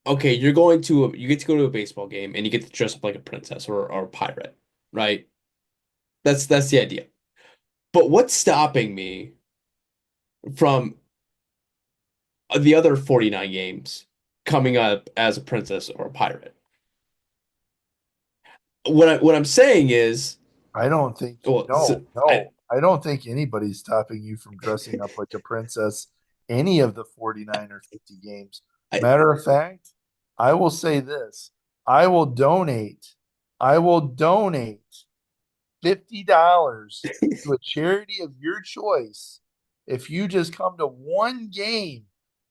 okay, you get to go to a baseball game and you get to dress up like a princess or a pirate, right? That's the idea. But what's stopping me from the other 49 games coming up as a princess or a pirate? What I'm saying is, I don't think, well, no, I no, I don't think anybody's stopping you from dressing up like a princess any of the 49 or 50 games. I Matter of fact, I will say this. I will donate, I will donate $50 to a charity of your choice if you just come to one game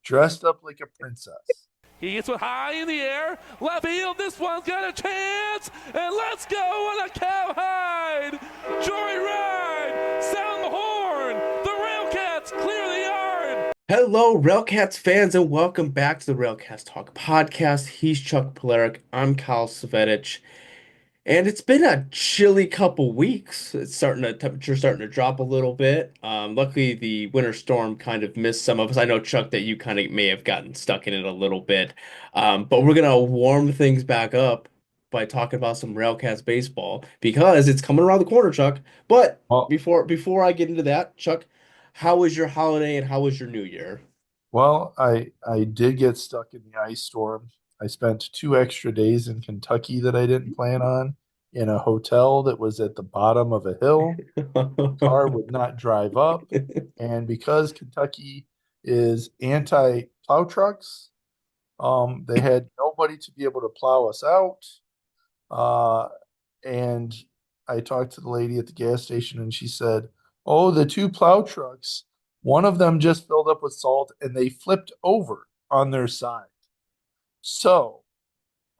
dressed up like a princess. He hits it high in the air. Left field. This one's got a chance. And let's go on a cowhide. Joyride. Sound the horn. The RailCats clear the yard. Hello, RailCats fans, and welcome back to the RailCats Talk podcast. He's Chuck Polarek. I'm Kyle Svetich. And it's been a chilly couple weeks. Temperature's starting to drop a little bit. Luckily, the winter storm kind of missed some of us. I know, Chuck, that you kind of may have gotten stuck in it a little bit. But we're gonna warm things back up by talking about some Railcats baseball because it's coming around the corner, Chuck. But Well, before I get into that, Chuck, how was your holiday and how was your New Year? I did get stuck in the ice storm. I spent 2 extra days in Kentucky that I didn't plan on in a hotel that was at the bottom of a hill. Car would not drive up. And because Kentucky is anti-plow trucks, they had nobody to be able to plow us out. Uh, and I talked to the lady at the gas station and she said, "Oh, the two plow trucks, one of them just filled up with salt and they flipped over on their side." So,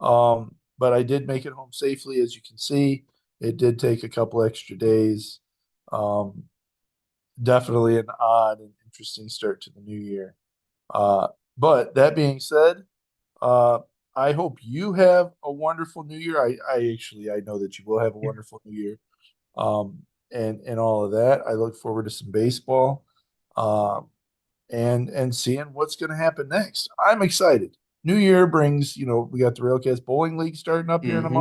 but I did make it home safely, as you can see. It did take a couple extra days. Um, Definitely an odd and interesting start to the new year. Uh, but that being said, uh, I hope you have a wonderful new year. I know that you will have a wonderful new year. Um, and all of that. I look forward to some baseball. Um, and seeing what's going to happen next. I'm excited. New year brings, we got the Railcast Bowling League starting up here in a Hmm.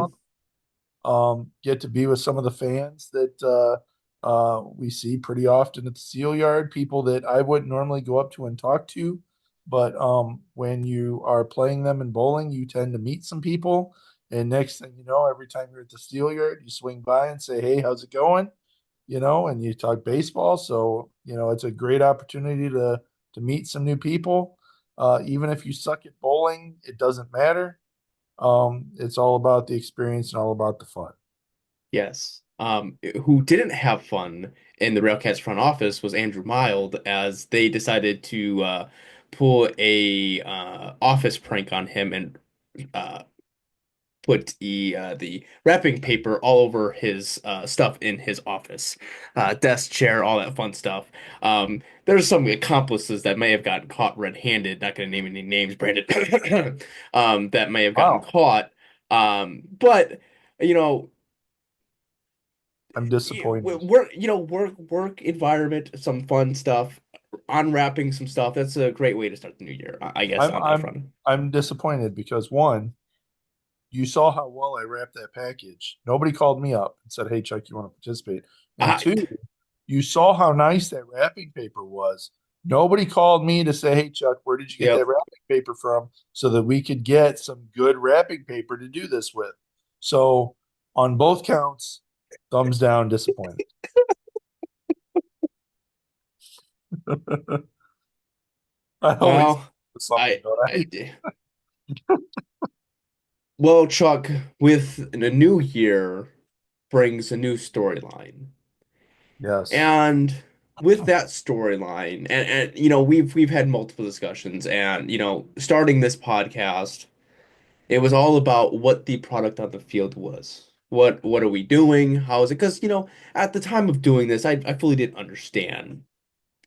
month. Get to be with some of the fans that we see pretty often at the Seal Yard, people that I wouldn't normally go up to and talk to. But when you are playing them in bowling, you tend to meet some people. And next thing you know, every time you're at the Steel Yard, you swing by and say, "Hey, how's it going?" And you talk baseball. So, it's a great opportunity to meet some new people. Even if you suck at bowling, it doesn't matter. It's all about the experience and all about the fun. Yes. Who didn't have fun in the Railcats front office was Andrew Mild, as they decided to pull a office prank on him and uh, put the wrapping paper all over his stuff in his office, desk, chair, all that fun stuff. There's some accomplices that may have gotten caught red-handed. Not going to name any names, Brandon. That may have gotten Wow. caught. But you know I'm disappointed. work environment, some fun stuff, unwrapping some stuff. That's a great way to start the new year, I guess, I'm on that I'm front. I'm disappointed because one, you saw how well I wrapped that package. Nobody called me up and said, "Hey Chuck, you want to participate?" And I, two, you saw how nice that wrapping paper was. Nobody called me to say, "Hey Chuck, where did you get that yep. wrapping paper from?" So that we could get some good wrapping paper to do this with. So on both counts, thumbs down, disappointed. I always Well, something, I, don't I? I well, Chuck, with a new year brings a new storyline. Yes. And with that storyline, and we've had multiple discussions, and starting this podcast, it was all about what the product on the field was. What are we doing? How is it? Because, at the time of doing this, I fully didn't understand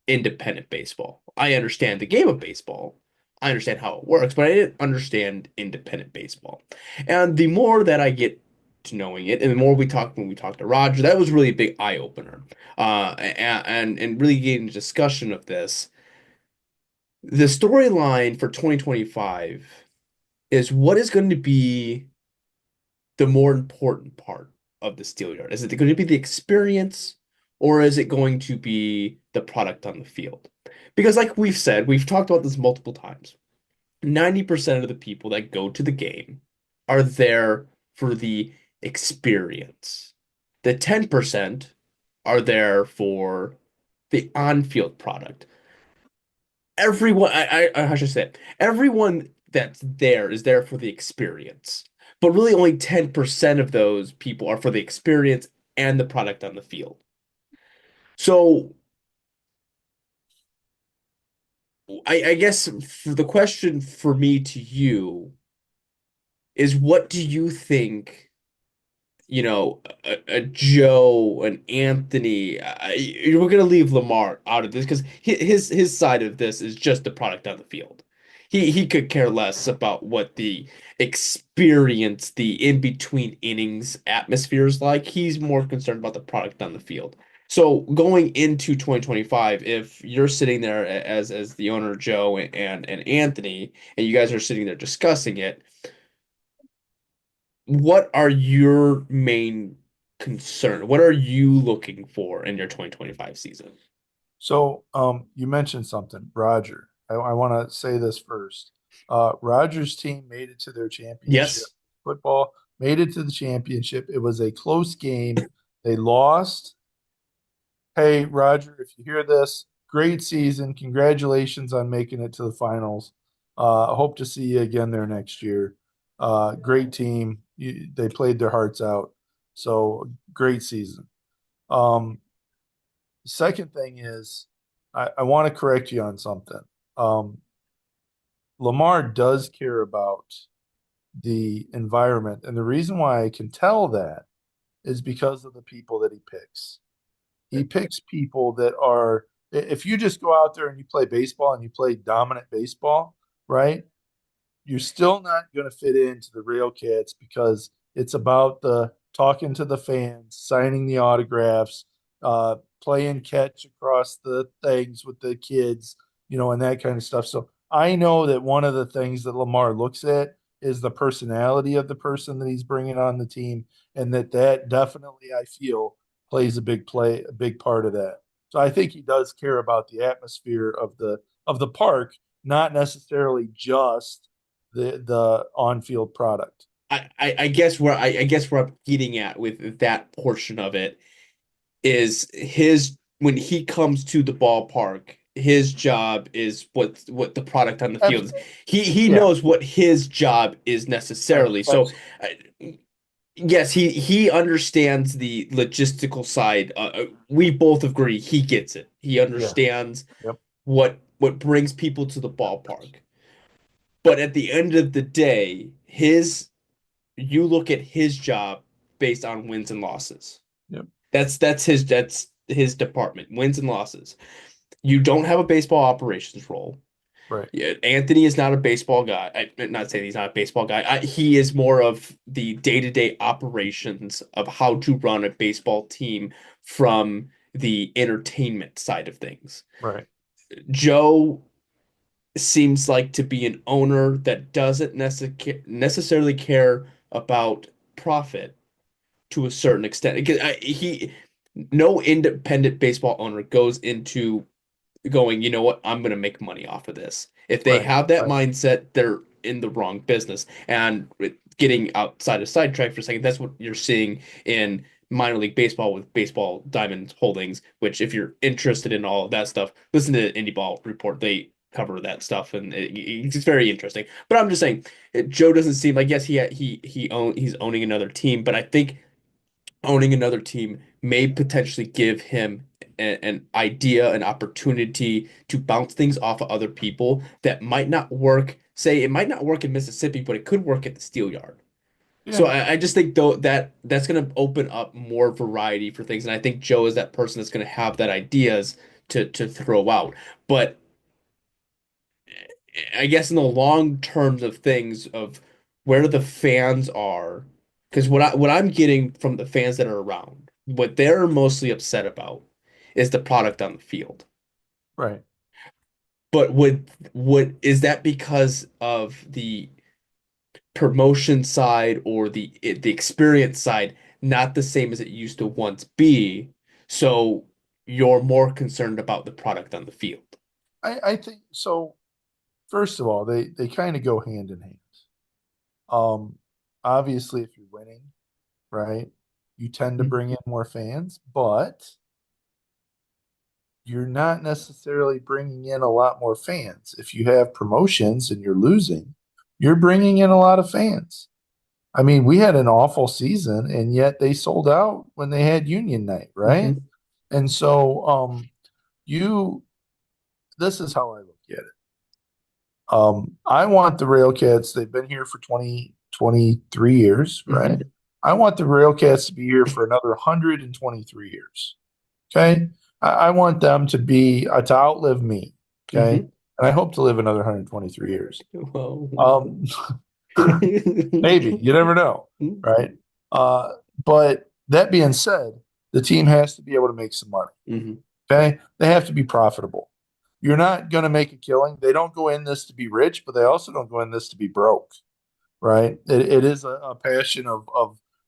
independent baseball. I understand the game of baseball. I understand how it works, but I didn't understand independent baseball. And the more that I get to knowing it, and the more when we talked to Roger, that was really a big eye opener. And really getting a discussion of this. The storyline for 2025 is what is going to be the more important part of the Steelyard? Is it going to be the experience or is it going to be the product on the field? Because, like we've said, we've talked about this multiple times. 90% of the people that go to the game are there for the experience. The 10% are there for the on-field product. Everyone, I should say it. Everyone that's there is there for the experience. But really only 10% of those people are for the experience and the product on the field. So I guess for the question for me to you is what do you think, a Joe, an Anthony, we're gonna leave Lamar out of this because his side of this is just the product on the field. He could care less about what the experience, the in between innings atmosphere is like. He's more concerned about the product on the field. So going into 2025, if you're sitting there as the owner Joe and Anthony, and you guys are sitting there discussing it, what are your main concern? What are you looking for in your 2025 season? So, you mentioned something, Roger. I want to say this first. Roger's team made it to their championship. Yes. Football made it to the championship. It was a close game. They lost. Hey, Roger, if you hear this, great season. Congratulations on making it to the finals. I hope to see you again there next year. Great team. They played their hearts out. So, great season. Um, Second thing is, I want to correct you on something. Um, Lamar does care about the environment. And the reason why I can tell that is because of the people that he picks. He picks people that are, if you just go out there and you play baseball and you play dominant baseball, right? You're still not going to fit into the RailCats because it's about the talking to the fans, signing the autographs, playing catch across the things with the kids, and that kind of stuff. So I know that one of the things that Lamar looks at is the personality of the person that he's bringing on the team, and that definitely I feel plays a big part of that. So I think he does care about the atmosphere of the park, not necessarily just the on-field product. I guess where I'm getting at with that portion of it is his when he comes to the ballpark, his job is what the product on the field is. He Yeah, knows what his job is necessarily. So absolutely. yes, he understands the logistical side. We both agree he gets it. He Yeah, understands yep, what brings people to the ballpark. But at the end of the day, his you look at his job based on wins and losses. yep, That's his department, wins and losses. You don't have a baseball operations role. right, Yeah, Anthony is not a baseball guy. I'm not saying he's not a baseball guy. He is more of the day-to-day operations of how to run a baseball team from the entertainment side of things. right. Joe seems like to be an owner that doesn't necessarily care about profit to a certain extent. Because no independent baseball owner goes into going, you know what, I'm going to make money off of this. If they Right, have that right. mindset, they're in the wrong business. And getting outside of sidetrack for a second, that's what you're seeing in minor league baseball with Baseball Diamond Holdings, which if you're interested in all of that stuff, listen to Indie Ball Report. They cover that stuff and it's very interesting. But I'm just saying, Joe doesn't seem like yes, he's owning another team, but I think owning another team may potentially give him an idea, an opportunity to bounce things off of other people that might not work. Say it might not work in Mississippi, but it could work at the steel yard. So Yeah, I just think though that's going to open up more variety for things, and I think Joe is that person that's going to have that ideas to throw out. But I guess in the long terms of things of where the fans are, because what I'm getting from the fans that are around, what they're mostly upset about is the product on the field. right. But would is that because of the promotion side or the experience side not the same as it used to once be. So you're more concerned about the product on the field. I think so. First of all, they kind of go hand in hand. Um, Obviously, if you're winning, right, you tend to Mhm. bring in more fans, but you're not necessarily bringing in a lot more fans. If you have promotions and you're losing, you're bringing in a lot of fans. I mean, we had an awful season, and yet they sold out when they had Union Night, right? Mhm. And so, you, this is how I look at it. I want the RailCats, they've been here for 23 years, right? Mhm. I want the RailCats to be here for another 123 years. Okay. I want them to be to outlive me. Okay. Mhm. And I hope to live another 123 years. Well, Um, maybe, you never know, right? Uh, but that being said, the team has to be able to make some money. Mhm. Okay. They have to be profitable. You're not going to make a killing. They don't go in this to be rich, but they also don't go in this to be broke, right? It is a passion of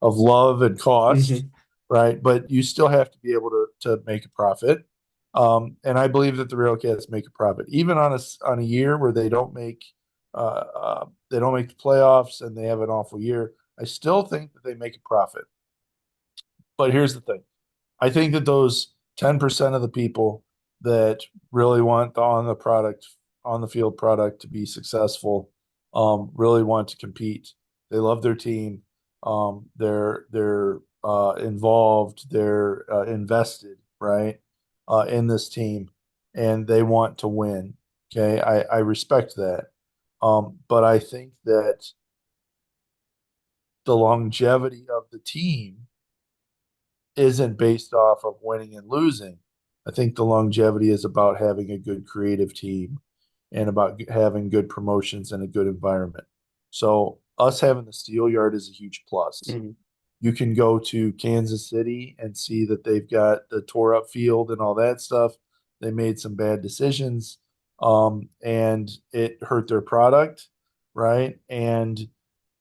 love and cost, Mhm. right? But you still have to be able to make a profit. And I believe that the RailCats make a profit, even on a year where they don't make the playoffs and they have an awful year. I still think that they make a profit. But here's the thing: I think that those 10% of the people that really want on the field product to be successful, really want to compete. They love their team. They're involved. They're invested, right, in this team, and they want to win. Okay, I respect that. But I think that the longevity of the team isn't based off of winning and losing. I think the longevity is about having a good creative team and about having good promotions and a good environment. So us having the steel yard is a huge plus. Mhm. You can go to Kansas City and see that they've got the tore up field and all that stuff. They made some bad decisions, and it hurt their product, right? And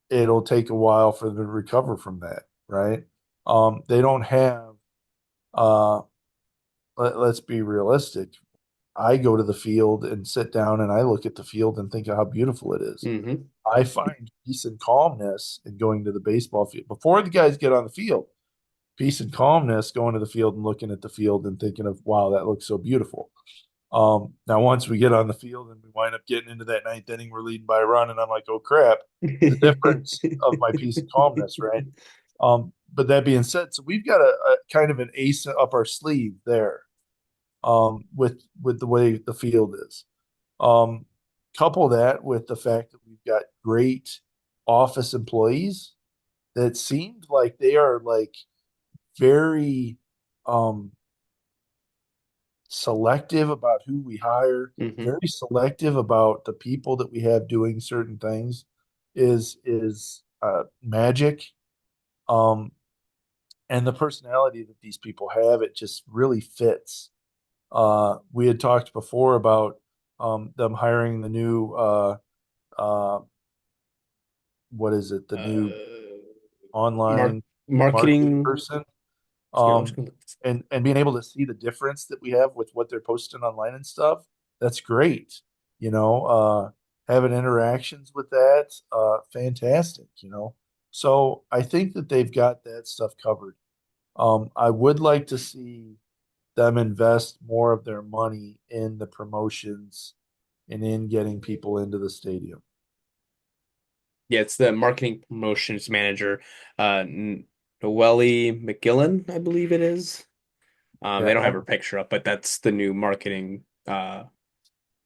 it'll take a while for them to recover from that, right? They don't have uh, let's be realistic. I go to the field and sit down and I look at the field and think of how beautiful it is. Mhm. I find peace and calmness in going to the baseball field before the guys get on the field. Peace and calmness going to the field and looking at the field and thinking of, wow, that looks so beautiful. Now, once we get on the field and we wind up getting into that ninth inning, we're leading by a run, and I'm like, oh crap, the difference of my peace and calmness, right? But that being said, so we've got a kind of an ace up our sleeve there, with the way the field is. Um, Couple that with the fact that we've got great office employees that seemed like they are like very um, selective about who we hire, Mhm. very selective about the people that we have doing certain things is magic. Um, and the personality that these people have, it just really fits. We had talked before about them hiring the new uh, what is it? The Uh, new mark online marketing marketing. person, Yeah, I'm just um, gonna and being able to see the difference that we have with what they're posting online and stuff. That's great. You know, having interactions with that, fantastic. So I think that they've got that stuff covered. I would like to see them invest more of their money in the promotions and in getting people into the stadium. Yeah, it's the marketing promotions manager, Noelle McGillen, I believe it is. Yeah, They don't have her picture up, but that's the new marketing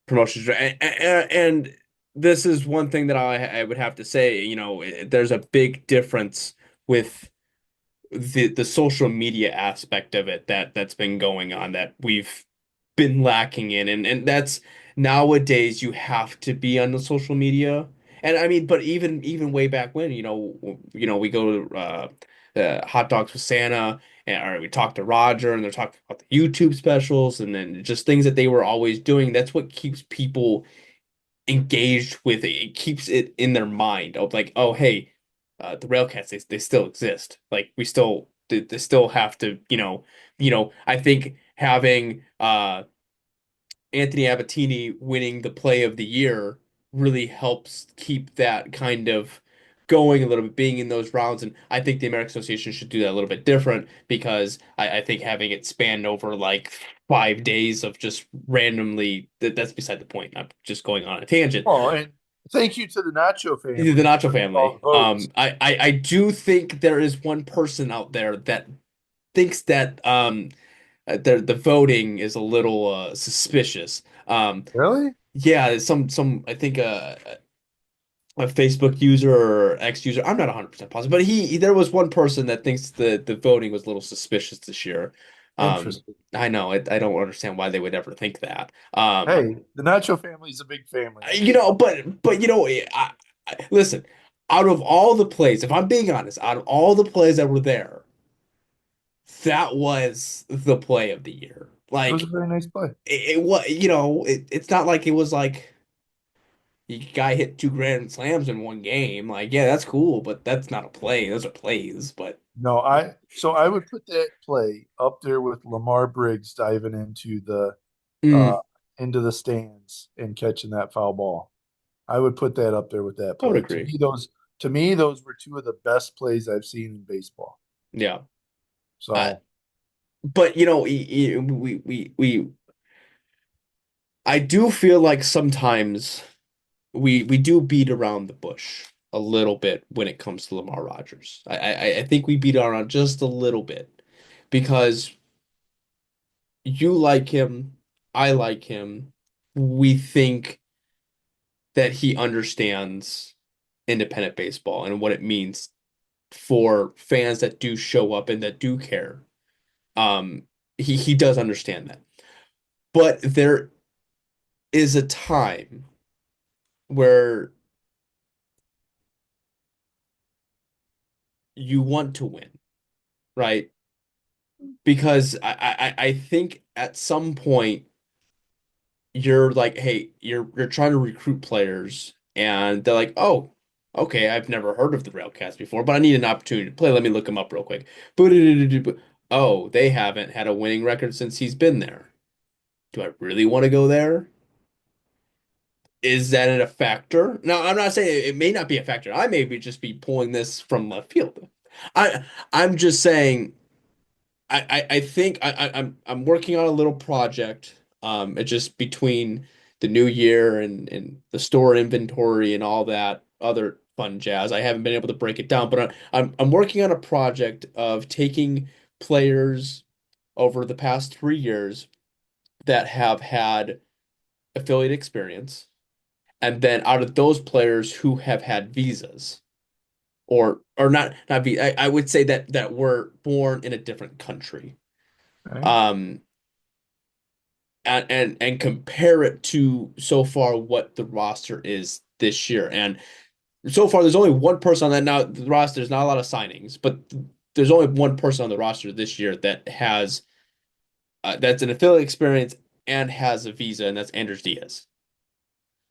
promotions. And this is one thing that I would have to say, there's a big difference with the social media aspect of it that's been going on that we've been lacking in, and that's nowadays you have to be on the social media. And I mean, but even way back when, we go to hot dogs with Santa, or we talk to Roger, and they're talking about the YouTube specials, and then just things that they were always doing. That's what keeps people engaged with it. It keeps it in their mind of like, oh hey, the RailCats they still exist. Like we still they still have to, I think having Anthony Abatini winning the play of the year really helps keep that kind of going a little bit, being in those rounds. And I think the American Association should do that a little bit different because I think having it spanned over like 5 days of just randomly that's beside the point. I'm just going on a tangent. Well, and thank you to the Nacho The family Nacho for all family. the votes. I do think there is one person out there that thinks that the voting is a little suspicious. Really? Yeah, some I think a Facebook user or X user. I'm not 100% positive, but there was one person that thinks the voting was a little suspicious this year. Interesting. I know I don't understand why they would ever think that. Hey, the Nacho family is a big family. I You get know, but listen, out of all the plays, if I'm being honest, out of all the plays that were there, that was the play of the year. it was a Like very nice play. it was, it's not like it was like the guy hit two grand slams in one game. Like, yeah, that's cool, but that's not a play. Those are plays. But No, I would put that play up there with Lamar Briggs diving uh mm, into the stands and catching that foul ball. I would put that up there with that I would play. agree. To me those were two of the best plays I've seen in baseball. Yeah. Uh, So, but I do feel like sometimes we do beat around the bush a little bit when it comes to Lamar Rogers. I think we beat around just a little bit because you like him, I like him. We think that he understands independent baseball and what it means for fans that do show up and that do care. Um, he does understand that. But there is a time where you want to win, right? Because I think at some point you're like, hey, you're trying to recruit players, and they're like, oh, okay, I've never heard of the RailCats before, but I need an opportunity to play. Let me look them up real quick. Oh, they haven't had a winning record since he's been there. Do I really want to go there? Is that a factor? Now, I'm not saying it may not be a factor. I may just be pulling this from left field. I'm just saying I think I'm working on a little project. It's just between the new year and the store inventory and all that other fun jazz. I haven't been able to break it down, but I'm working on a project of taking players over the past 3 years that have had affiliate experience, and then out of those players who have had visas or not visa, I would say that were born in a different country. right, um and compare it to so far what the roster is this year. And so far there's only one person on that now the roster. There's not a lot of signings, but there's only one person on the roster this year that has that's an affiliate experience and has a visa, and that's Andres Diaz.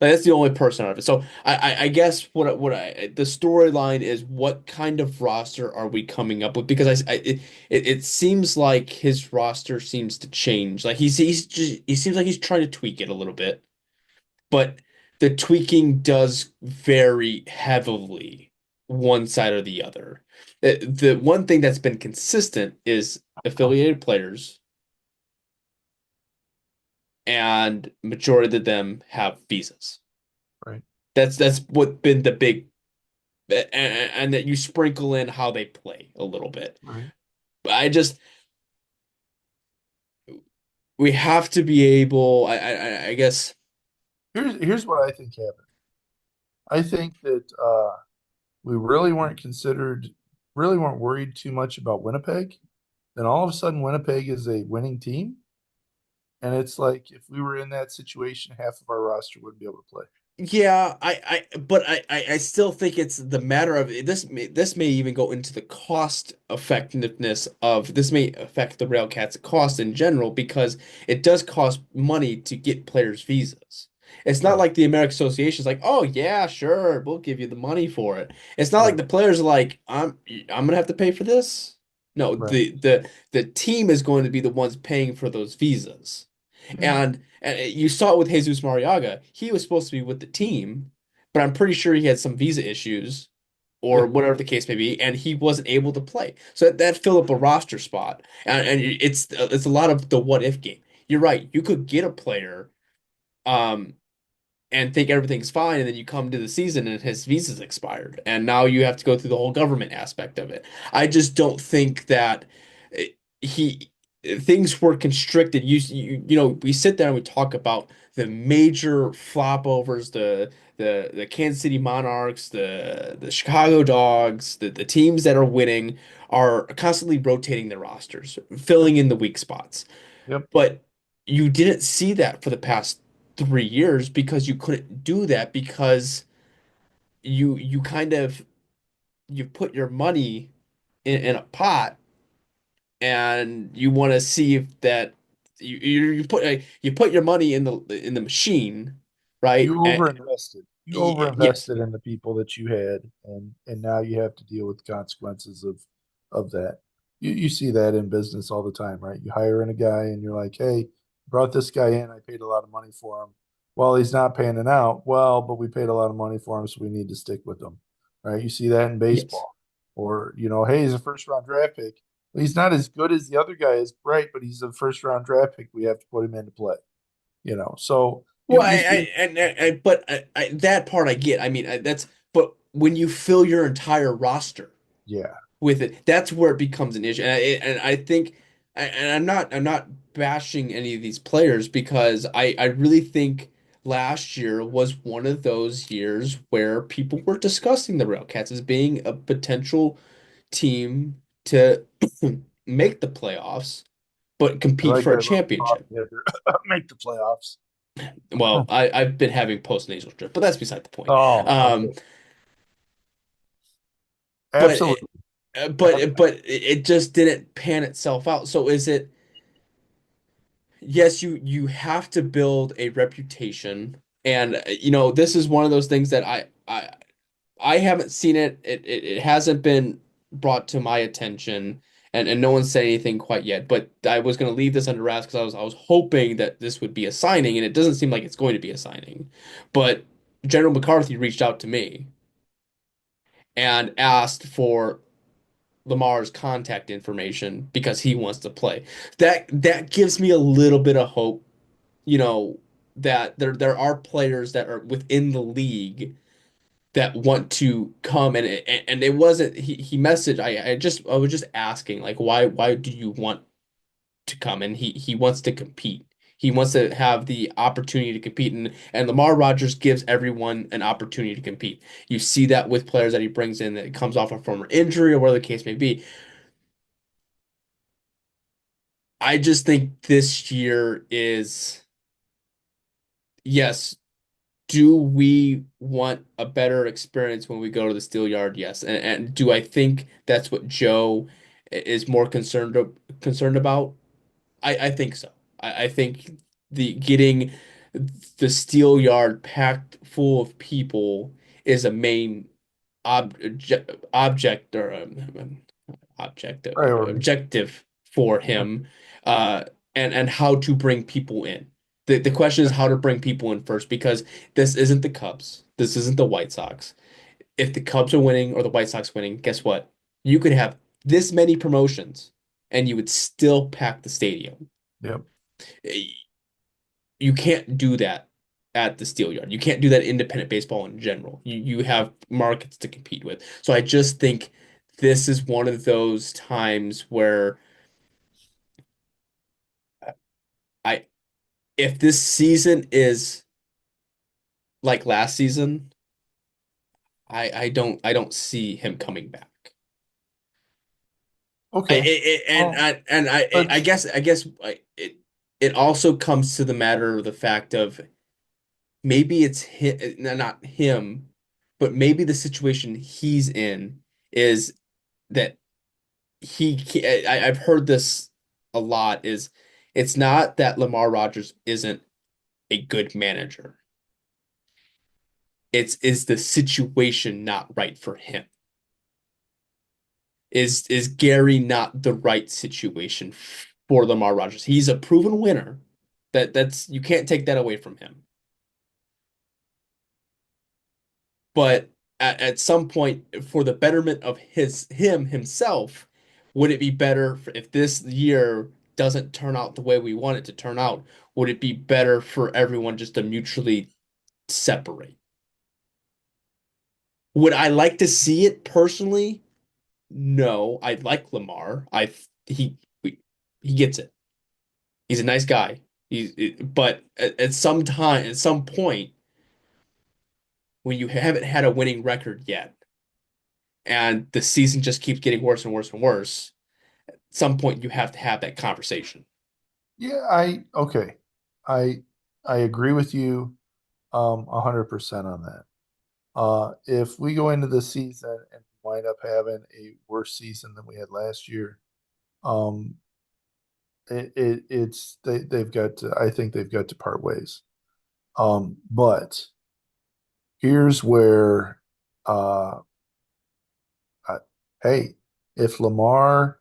Like, that's the only person out of it. So I guess the storyline is what kind of roster are we coming up with? Because it seems like his roster seems to change. Like he seems like he's trying to tweak it a little bit, but the tweaking does vary heavily one side or the other. The one thing that's been consistent is affiliated players, and majority of them have visas. right, That's what been the big and that you sprinkle in how they play a little bit. right. But we have to be able. I guess. Here's what I think happened. I think that we really weren't worried too much about Winnipeg. Then all of a sudden, Winnipeg is a winning team, and it's like if we were in that situation, half of our roster wouldn't be able to play. Yeah, but I still think it's the matter of this may even go into the cost effectiveness of this may affect the RailCats cost in general because it does cost money to get players visas. It's not Right. like the American Association is like, oh yeah, sure, we'll give you the money for it. It's not like Right. the players are like, I'm gonna have to pay for this. No, Right. the team is going to be the ones paying for those visas. Yeah. And you saw it with Jesus Mariaga. He was supposed to be with the team, but I'm pretty sure he had some visa issues or Yeah. whatever the case may be, and he wasn't able to play. So that filled up a roster spot. And it's a lot of the what if game. You're right. You could get a player um and think everything's fine, and then you come to the season and his visa's expired, and now you have to go through the whole government aspect of it. I just don't think that he things were constricted. We sit there and we talk about the major flop overs, the Kansas City Monarchs, the Chicago Dogs, the teams that are winning are constantly rotating their rosters, filling in the weak spots. Yep. But you didn't see that for the past 3 years because you couldn't do that because you kind of you put your money in a pot and you want to see if that you put your money in the machine, You right? overinvested. You Yes, overinvested in the people that you had, and now you have to deal with the consequences of that. You see that in business all the time, right? You hire in a guy, and you're like, "Hey, brought this guy in. I paid a lot of money for him. Well, he's not paying it out. Well, but we paid a lot of money for him, so we need to stick with him, right? You see that in yes. baseball, or hey, he's a first round draft pick. Well, he's not as good as the other guy is, right? But he's a first round draft pick. We have to put him into play, So Well, you see, but that part I get. I mean, but when you fill your entire roster yeah. with it. That's where it becomes an issue. And I think, and I'm not bashing any of these players because I really think last year was one of those years where people were discussing the RailCats as being a potential team to make the playoffs, but I compete like for a our little championship. coffee hitter. Make the playoffs. Well, I've been having post-nasal drip, but that's beside the point. Oh, Um, okay. but Absolutely. it just didn't pan itself out. So is it? Yes, you have to build a reputation, and this is one of those things that I haven't seen it. It hasn't been brought to my attention, and no one's said anything quite yet. But I was going to leave this under wraps because I was hoping that this would be a signing, and it doesn't seem like it's going to be a signing. But General McCarthy reached out to me and asked for Lamar's contact information because he wants to play. That gives me a little bit of hope, you know, that there are players that are within the league that want to come and it wasn't he messaged I was just asking like why do you want to come, and he wants to compete. He wants to have the opportunity to compete, and Lamar Rogers gives everyone an opportunity to compete. You see that with players that he brings in that comes off a former injury or whatever the case may be. I just think this year is, yes, do we want a better experience when we go to the steel yard? Yes. And do I think that's what Joe is more concerned about? I think so. I think the getting the steel yard packed full of people is a main object or Priority. objective for Yeah. him, uh, and how to bring people in. The question is how to bring people in first because this isn't the Cubs. This isn't the White Sox. If the Cubs are winning or the White Sox winning, guess what? You could have this many promotions and you would still pack the stadium. Yep. You can't do that at the Steel Yard. You can't do that independent baseball in general. You have markets to compete with. So I just think this is one of those times where I if this season is like last season, I don't see him coming back. Okay. Well, I let's. guess it also comes to the matter of the fact of maybe it's him, not him, but maybe the situation he's in is that I've heard this a lot is it's not that Lamar Rogers isn't a good manager. It's is the situation not right for him? Is Gary not the right situation for Lamar Rogers? He's a proven winner. That's you can't take that away from him. But at some point, for the betterment of himself, would it be better if this year doesn't turn out the way we want it to turn out? Would it be better for everyone just to mutually separate? Would I like to see it personally? No, I like Lamar. He gets it. He's a nice guy. But at some time, at some point, when you haven't had a winning record yet, and the season just keeps getting worse and worse and worse, at some point you have to have that conversation. Yeah, okay. I I agree with you 100% on that. If we go into the season and wind up having a worse season than we had last year, um, they've got to, I think they've got to part ways. But here's where, uh, I, hey, if Lamar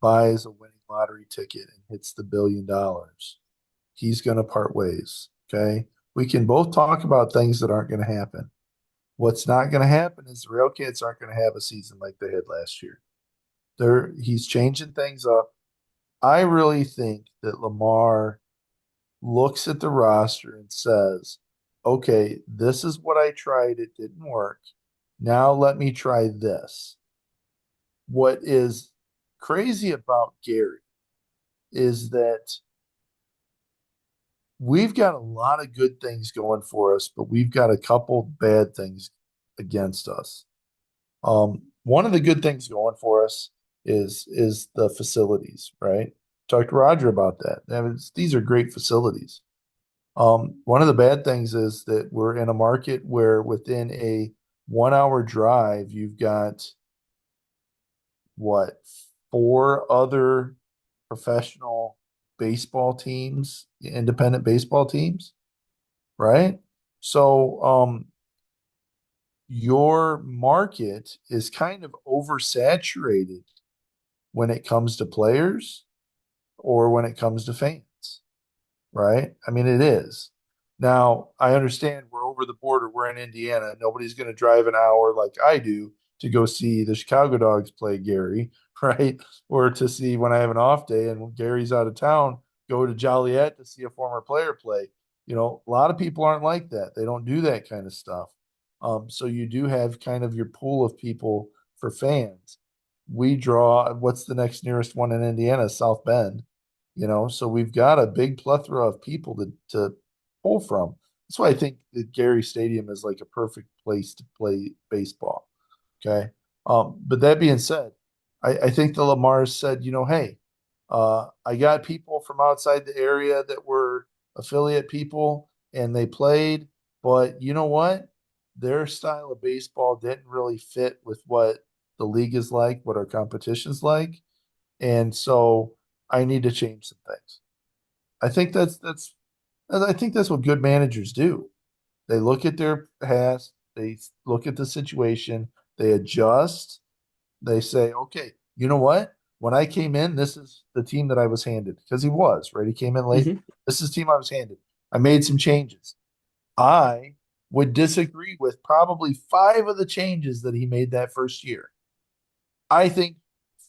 buys a winning lottery ticket and hits the $1 billion, he's going to part ways. Okay, we can both talk about things that aren't going to happen. What's not going to happen is the RailCats aren't going to have a season like they had last year. He's changing things up. I really think that Lamar looks at the roster and says, okay, this is what I tried. It didn't work. Now let me try this. What is crazy about Gary is that we've got a lot of good things going for us, but we've got a couple bad things against us. One of the good things going for us is the facilities, right? Talked to Roger about that. These are great facilities. One of the bad things is that we're in a market where within a 1 hour drive, you've got what, four other professional baseball teams, independent baseball teams, right? So your market is kind of oversaturated when it comes to players or when it comes to fans, right? I mean, it is. Now, I understand we're over the border, we're in Indiana. Nobody's going to drive an hour like I do to go see the Chicago Dogs play Gary, right? Or to see when I have an off day and when Gary's out of town, go to Joliet to see a former player play. A lot of people aren't like that. They don't do that kind of stuff. So you do have kind of your pool of people for fans. We draw, what's the next nearest one in Indiana? South Bend, so we've got a big plethora of people to pull from. That's why I think that Gary Stadium is like a perfect place to play baseball. Okay. But that being said, I think the Lamars said, hey, I got people from outside the area that were affiliate people and they played, but you know what? Their style of baseball didn't really fit with what the league is like, what our competition's like. And so I need to change some things. I think that's what good managers do. They look at their past, they look at the situation, they adjust, they say, okay, you know what? When I came in, this is the team that I was handed because he was, right? He came in late. Hmm. This is the team I was handed. I made some changes. I would disagree with probably five of the changes that he made that first year. I think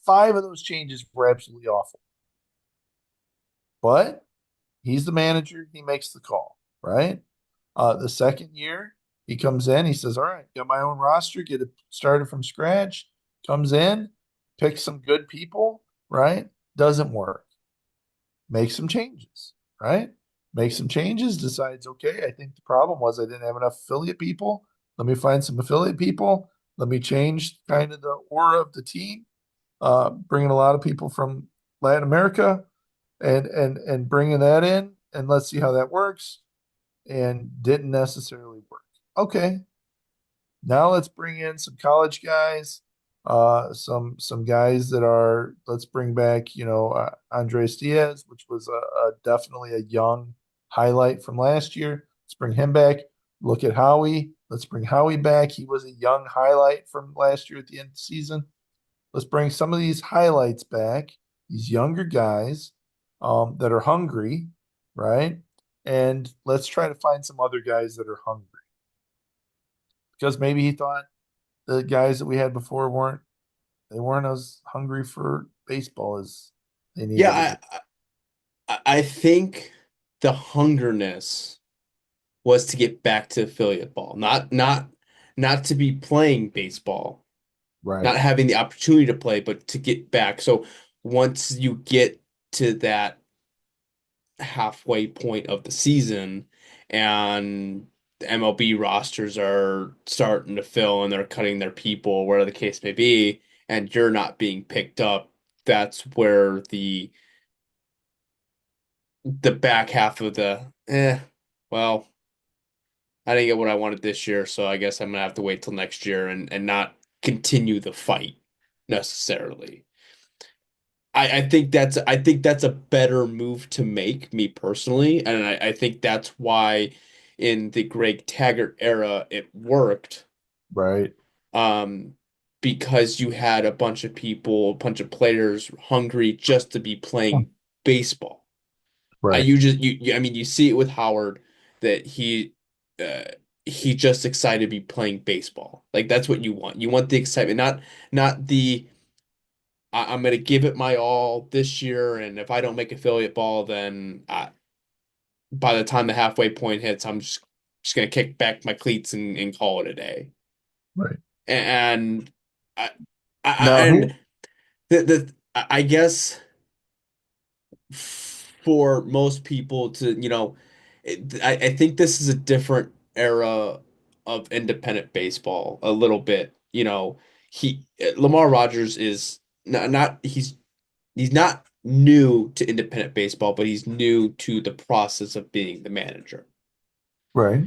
five of those changes were absolutely awful. But he's the manager, he makes the call, right? The second year, he comes in, he says, all right, got my own roster, get it started from scratch, comes in, picks some good people, right? Doesn't work. Make some changes, right? Make some changes, decides, okay, I think the problem was I didn't have enough affiliate people. Let me find some affiliate people. Let me change kind of the aura of the team, bringing a lot of people from Latin America and bringing that in, and let's see how that works. And didn't necessarily work. Okay, now let's bring in some college guys, some guys that are. Let's bring back, Andres Diaz, which was definitely a young highlight from last year. Let's bring him back. Look at Howie. Let's bring Howie back. He was a young highlight from last year at the end of the season. Let's bring some of these highlights back, these younger guys that are hungry, right? And let's try to find some other guys that are hungry because maybe he thought the guys that we had before weren't as hungry for baseball as they needed to be. Yeah, I think the hungerness was to get back to affiliate ball, not to be playing baseball, Right, not having the opportunity to play, but to get back. So once you get to that halfway point of the season and the MLB rosters are starting to fill and they're cutting their people, whatever the case may be, and you're not being picked up, that's where the back half of well, I didn't get what I wanted this year, so I guess I'm gonna have to wait till next year and not continue the fight necessarily. I think that's a better move to make, me personally, and I think that's why in the Greg Taggart era it worked, right, um, because you had a bunch of people, a bunch of players hungry just to be playing baseball. right, I mean you see it with Howard that uh he just excited to be playing baseball. Like that's what you want. You want the excitement, not the I'm gonna give it my all this year, and if I don't make affiliate ball, then by the time the halfway point hits, I'm just gonna kick back my cleats and call it a day. right. And I, Now here, and I guess for most people to, I think this is a different era of independent baseball a little bit. Lamar Rogers is not he's not new to independent baseball, but he's new to the process of being the manager. right,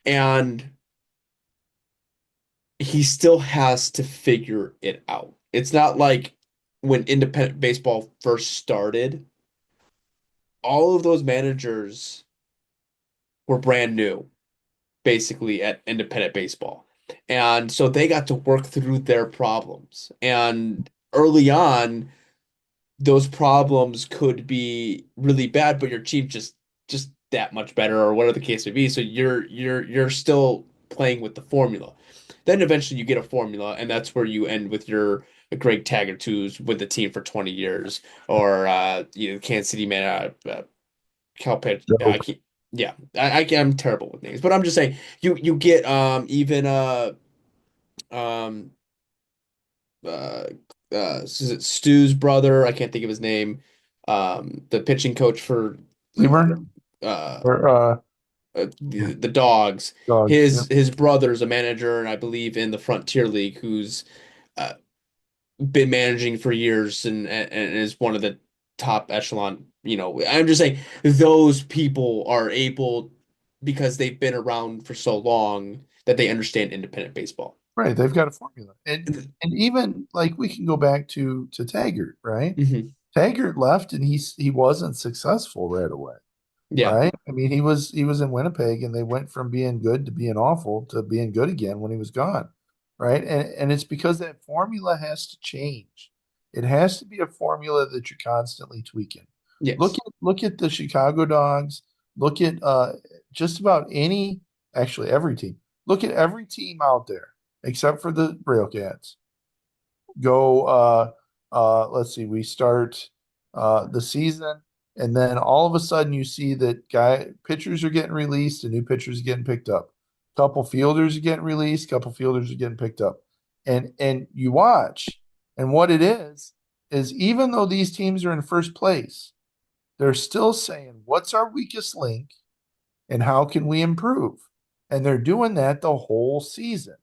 And he still has to figure it out. It's not like when independent baseball first started, all of those managers were brand new, basically, at independent baseball. And so they got to work through their problems. And early on, those problems could be really bad, but your team just that much better or whatever the case may be. So you're still playing with the formula. Then eventually you get a formula, and that's where you end with your Greg Taggart who's with the team for 20 years, or Kansas City man, Cal Pitch. I Joe. can't. Yeah, I'm terrible with names, but I'm just saying you get even um uh is it Stu's brother? I can't think of his name. The pitching coach for Creamer uh, or yeah, the Dogs. dogs. His Yep. his brother's a manager, and I believe in the Frontier League, who's uh, been managing for years and is one of the top echelon. I'm just saying those people are able because they've been around for so long that they understand independent baseball. Right, they've got a formula, and even like we can go back to Taggart, right? Hmm. Taggart left, and he wasn't successful right away. Yeah. Right? I mean, he was in Winnipeg, and they went from being good to being awful to being good again when he was gone, right? And it's because that formula has to change. It has to be a formula that you're constantly tweaking. Look Yes. at look at the Chicago Dogs. Look at just about any, actually every team. Look at every team out there except for the RailCats. Go let's see, we start the season, and then all of a sudden you see that guy pitchers are getting released and new pitchers are getting picked up. Couple fielders are getting released, couple fielders are getting picked up. And you watch, and what it is even though these teams are in first place, they're still saying, what's our weakest link and how can we improve? And they're doing that the whole season,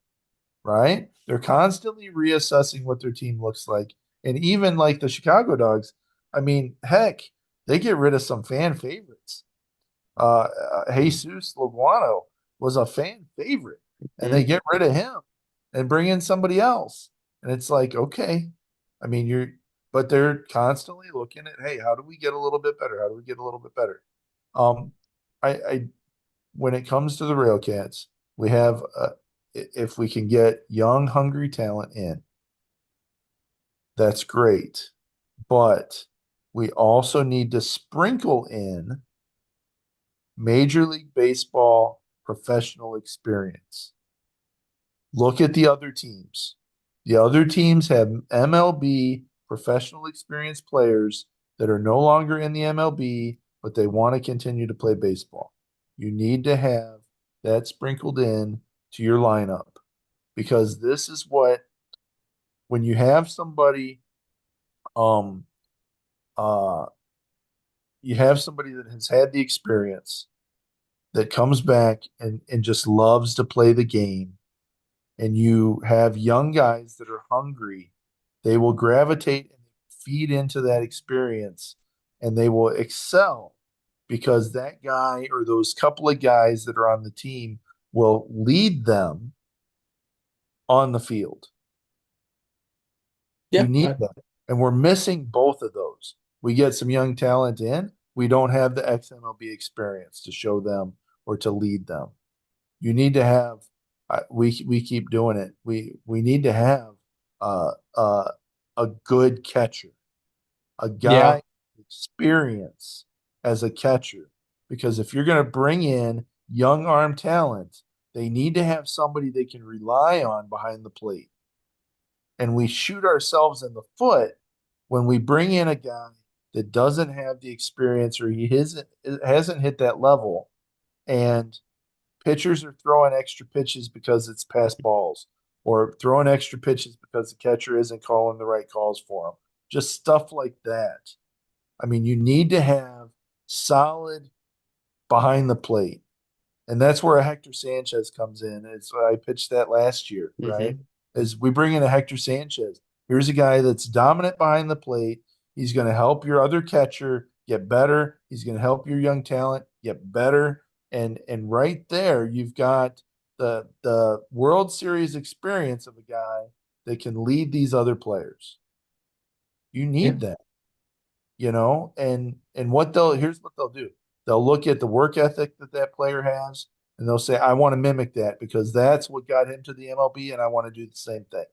right? They're constantly reassessing what their team looks like. And even like the Chicago Dogs, I mean, heck, they get rid of some fan favorites. Jesus Logano was a fan favorite, and they Mhm. get rid of him and bring in somebody else. And it's like, okay, I mean, but they're constantly looking at, hey, how do we get a little bit better? How do we get a little bit better? Um, I when it comes to the Railcats, We have, if we can get young, hungry talent in, that's great. But we also need to sprinkle in Major League Baseball professional experience. Look at the other teams. The other teams have MLB professional experience players that are no longer in the MLB, but they want to continue to play baseball. You need to have that sprinkled in to your lineup because this is what, when you have somebody, um, uh, you have somebody that has had the experience that comes back and just loves to play the game, and you have young guys that are hungry, they will gravitate and feed into that experience and they will excel because that guy or those couple of guys that are on the team will lead them on the field. You Yeah, need that. And we're missing both of those. We get some young talent in, we don't have the XMLB experience to show them or to lead them. You need to have. We keep doing it. We need to have uh, uh, a good catcher, a yeah, guy with experience as a catcher. Because if you're going to bring in young arm talent, they need to have somebody they can rely on behind the plate. And we shoot ourselves in the foot when we bring in a guy that doesn't have the experience or he hasn't hit that level, and pitchers are throwing extra pitches because it's past balls, or throwing extra pitches because the catcher isn't calling the right calls for them. Just stuff like that. I mean, you need to have solid behind the plate. And that's where a Hector Sanchez comes in. It's I pitched that last year, right? hmm Is we bring in a Hector Sanchez. Here's a guy that's dominant behind the plate. He's going to help your other catcher get better. He's going to help your young talent get better. And right there, you've got the World Series experience of a guy that can lead these other players. You yeah, need that, and what they'll here's what they'll do. They'll look at the work ethic that that player has, and they'll say, I want to mimic that because that's what got him to the MLB, and I want to do the same thing.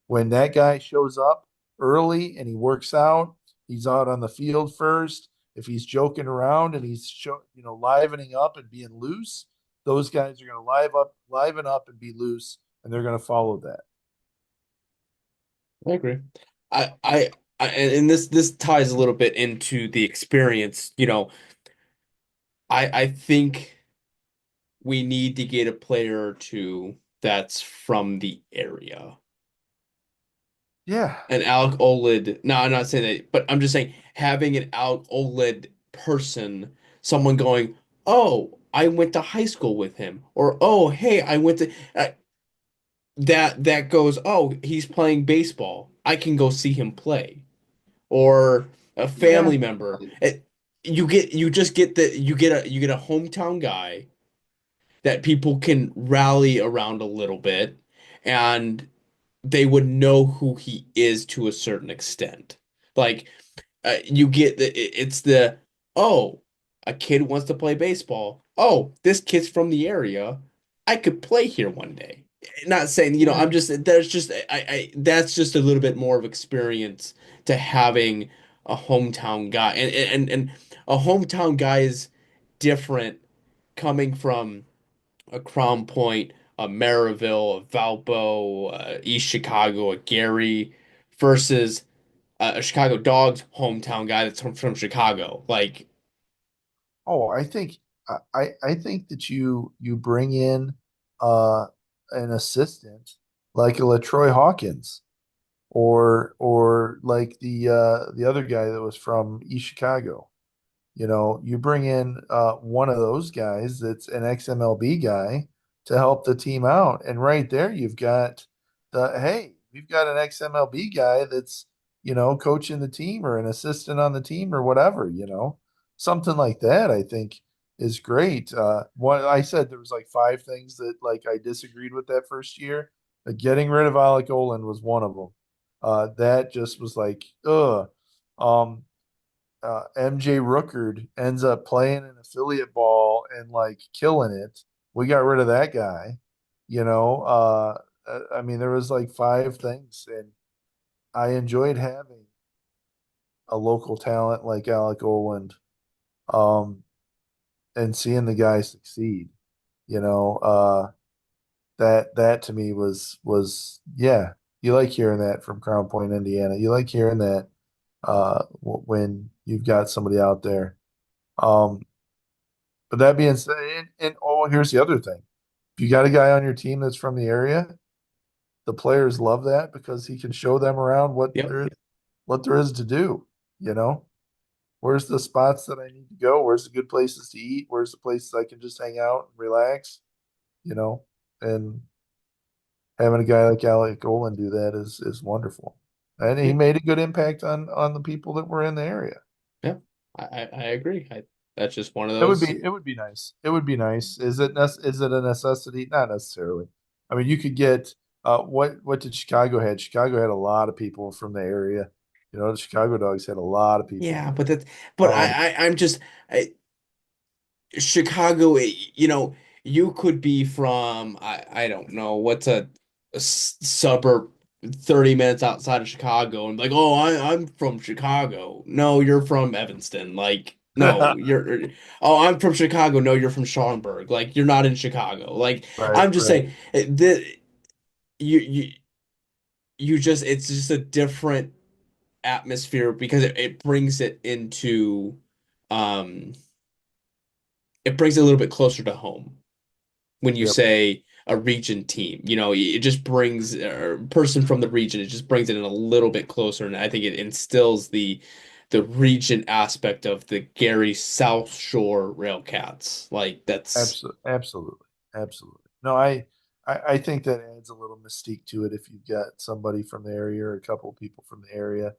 When that guy shows up early and he works out, he's out on the field first. If he's joking around and he's livening up and being loose, those guys are going to liven up and be loose, and they're going to follow that. I agree. And this ties a little bit into the experience. I think we need to get a player or two that's from the area. Yeah, An Alec Oled. No, I'm not saying that, but I'm just saying having an Alec Oled person, someone going, "Oh, I went to high school with him," or "Oh, hey, I went to." That goes, "Oh, he's playing baseball. I can go see him play." Or a yeah, family member. You get a hometown guy that people can rally around a little bit, and they would know who he is to a certain extent. Like you get it's the oh, a kid wants to play baseball. Oh, this kid's from the area. I could play here one day. Not saying, yeah. I'm just there's just that's just a little bit more of experience to having a hometown guy. And a hometown guy is different coming from a Crown Point, a Maryville, a Valpo, East Chicago, a Gary versus a Chicago Dogs hometown guy that's from Chicago. Like, Oh, I think that you bring in uh an assistant like a LaTroy Hawkins or like the other guy that was from East Chicago. You bring in one of those guys that's an XMLB guy to help the team out. And right there, you've got hey, we've got an XMLB guy that's, coaching the team or an assistant on the team or whatever. Something like that, I think is great. What I said, there was like five things that like I disagreed with that first year. Getting rid of Alec Olin was one of them. That just was like, ugh. Um, MJ Rookard ends up playing an affiliate ball and like killing it. we got rid of that guy. I mean, there was like five things, and I enjoyed having a local talent like Alec Oland, um, and seeing the guy succeed. You know, that to me was you like hearing that from Crown Point, Indiana. You like hearing that when you've got somebody out there. Um, but that being said, and oh, here's the other thing: if you got a guy on your team that's from the area, the players love that because he can show them around Yep. what there is to do. You know, where's the spots that I need to go? Where's the good places to eat? Where's the places I can just hang out and relax? You know, and having a guy like Alec Olin do that is wonderful. And he Yeah. made a good impact on the people that were in the area. Yeah. I agree. That's just one of It would those. be it would be nice. It would be nice. Is it a necessity? Not necessarily. I mean, you could get what did Chicago had? Chicago had a lot of people from the area. You know, the Chicago Dogs had a lot of people. Yeah, but Um, I'm just Chicago, you could be from I don't know what's a suburb 30 minutes outside of Chicago and be like, "Oh, I'm from Chicago." No, you're from Evanston. Like, no, oh, I'm from Chicago. No, you're from Schaumburg. Like, you're not in Chicago. Like, right, I'm just right. saying the you you you just it's just a different atmosphere because it brings it into um it brings it a little bit closer to home when you Yep, say a region team. It just brings a person from the region, it just brings it in a little bit closer. And I think it instills the region aspect of the Gary South Shore RailCats. Like that's absolutely, absolutely. No, I think that adds a little mystique to it if you've got somebody from the area or a couple of people from the area.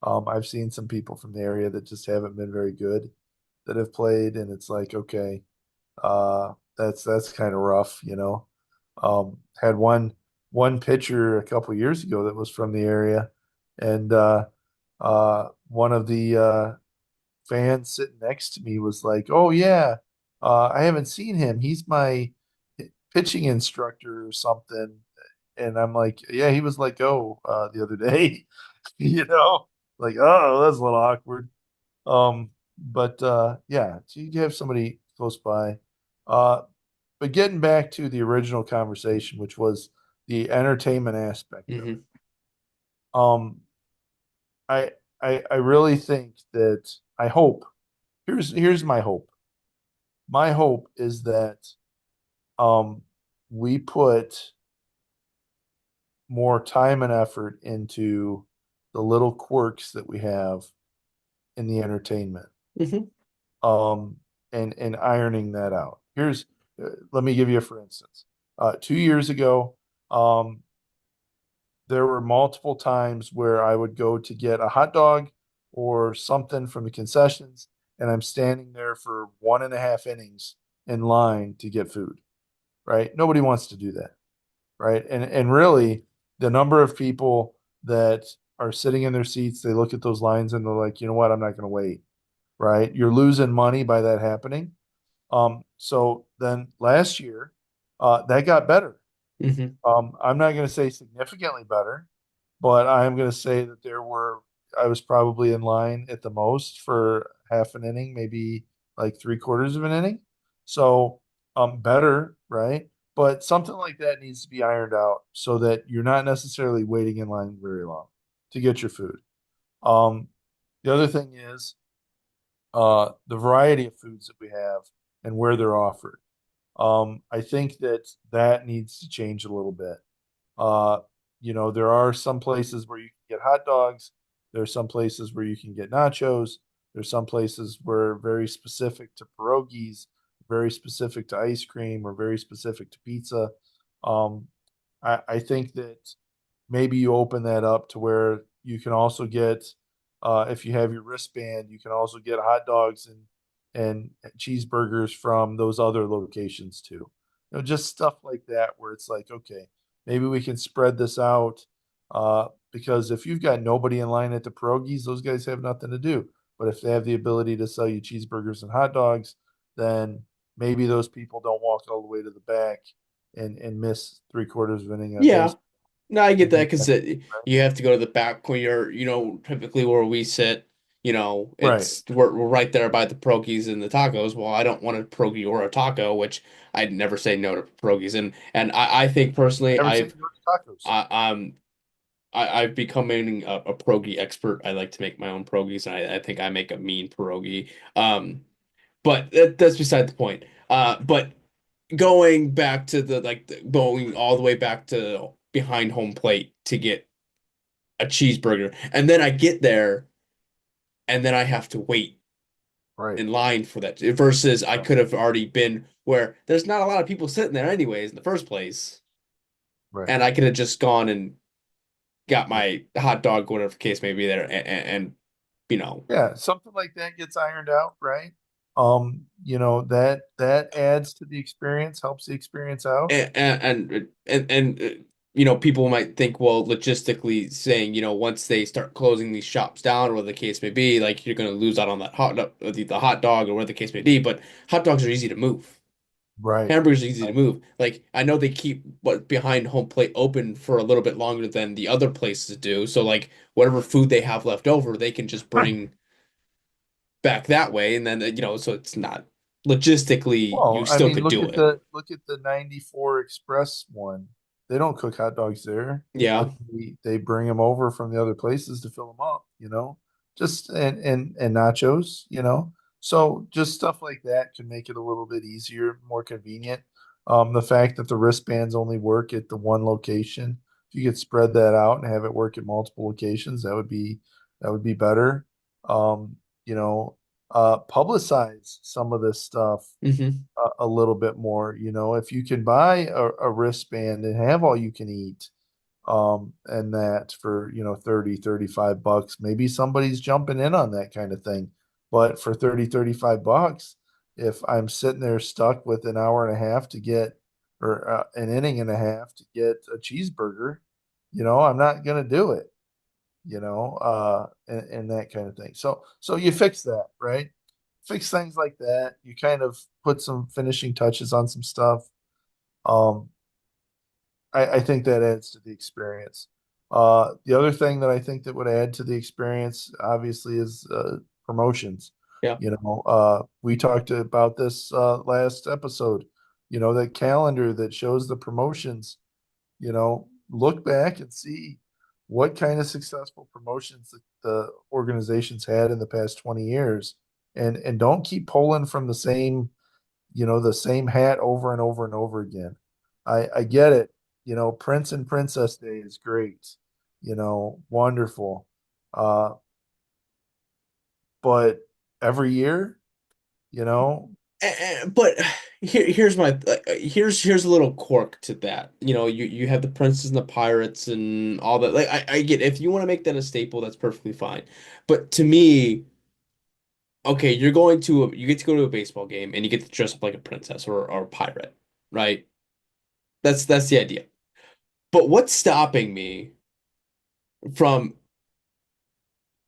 I've seen some people from the area that just haven't been very good that have played, and it's like, okay, that's kind of rough, you know. Had one pitcher a couple years ago that was from the area, and one of the fan sitting next to me was like, "Oh yeah, I haven't seen him. He's my pitching instructor or something." And I'm like, "Yeah, he was let go the other day." You know, like, oh, that's a little awkward. But yeah, so you have somebody close by. Uh, but getting back to the original conversation, which was the entertainment aspect of hmm it. Um, I I really think that I hope here's my hope. My hope is that um, we put more time and effort into the little quirks that we have in the entertainment, hmm um, and ironing that out. Let me give you a for instance. 2 years ago, um, there were multiple times where I would go to get a hot dog or something from the concessions, and I'm standing there for 1.5 innings in line to get food. Right? Nobody wants to do that, right? And really, the number of people that are sitting in their seats, they look at those lines and they're like, you know what, I'm not going to wait, right? You're losing money by that happening. So then last year, that got better. hmm I'm not going to say significantly better, but I'm going to say that I was probably in line at the most for half an inning, maybe like three-quarters of an inning. So, better, right? But something like that needs to be ironed out so that you're not necessarily waiting in line very long to get your food. Um, the other thing is the variety of foods that we have and where they're offered. I think that needs to change a little bit. Uh, there are some places where you can get hot dogs. There are some places where you can get nachos. There's some places where very specific to pierogies, very specific to ice cream, or very specific to pizza. Um, I think that maybe you open that up to where you can also get, if you have your wristband, you can also get hot dogs and cheeseburgers from those other locations too. Just stuff like that where it's like, okay, maybe we can spread this out. Because if you've got nobody in line at the pierogies, those guys have nothing to do. But if they have the ability to sell you cheeseburgers and hot dogs, then maybe those people don't walk all the way to the back and miss 3/4 of an inning of Yeah. base. No, I get that Maybe because that's you have to go to the back corner, typically where we sit, right. we're right there by the pierogies and the tacos. Well, I don't want a pierogi or a taco, which I'd never say no to pierogies. And I think personally, Never say no to tacos. I, I'm I've becoming a pierogi expert. I like to make my own pierogies, and I think I make a mean pierogi. But that's beside the point. But going back to going all the way back to behind home plate to get a cheeseburger, and then I get there, and then I have to wait Right. in line for that. Versus I Right. could have already been where there's not a lot of people sitting there anyways in the first place, Right. and I could have just gone and got Yeah. my hot dog, whatever the case may be there, and you know. Yeah, something like that gets ironed out, right? That adds to the experience, helps the experience out. And people might think, well, logistically saying, once they start closing these shops down, or whatever the case may be, like you're going to lose out on that the hot dog, or whatever the case may be. But hot dogs are easy to move. Right. Hamburgers are easy to Right. move. Like I know they keep what behind home plate open for a little bit longer than the other places do. So like whatever food they have left over, they can just bring back that way, and then so it's not logistically you Well, I still mean, could do it. look at the 94 Express one. They don't cook hot dogs there, Yeah. but they bring them over from the other places to fill them up, just and nachos, So just stuff like that can make it a little bit easier, more convenient. The fact that the wristbands only work at the one location, if you could spread that out and have it work at multiple locations, that would be better. Um, you know, publicize some of this stuff Hmm. a little bit more. If you can buy a wristband and have all you can eat, and that for 30-35 bucks, maybe somebody's jumping in on that kind of thing. But for 30-35 bucks, if I'm sitting there stuck with an hour and a half to get, or an inning and a half to get a cheeseburger, I'm not gonna do it. And that kind of thing. So you fix that, right? Fix things like that. You kind of put some finishing touches on some stuff. Um, I think that adds to the experience. The other thing that I think that would add to the experience, obviously, is promotions. Yeah. We talked about this last episode. The calendar that shows the promotions. Look back and see what kind of successful promotions that the organizations had in the past 20 years, and don't keep pulling from the same hat over and over and over again. I get it. Prince and Princess Day is great. Wonderful. Uh, but every year, you know, But here's a little quirk to that. You have the princes and the pirates and all that. Like I get if you want to make that a staple, that's perfectly fine. But to me, okay, you get to go to a baseball game and you get to dress up like a princess or a pirate, right? That's the idea. But what's stopping me from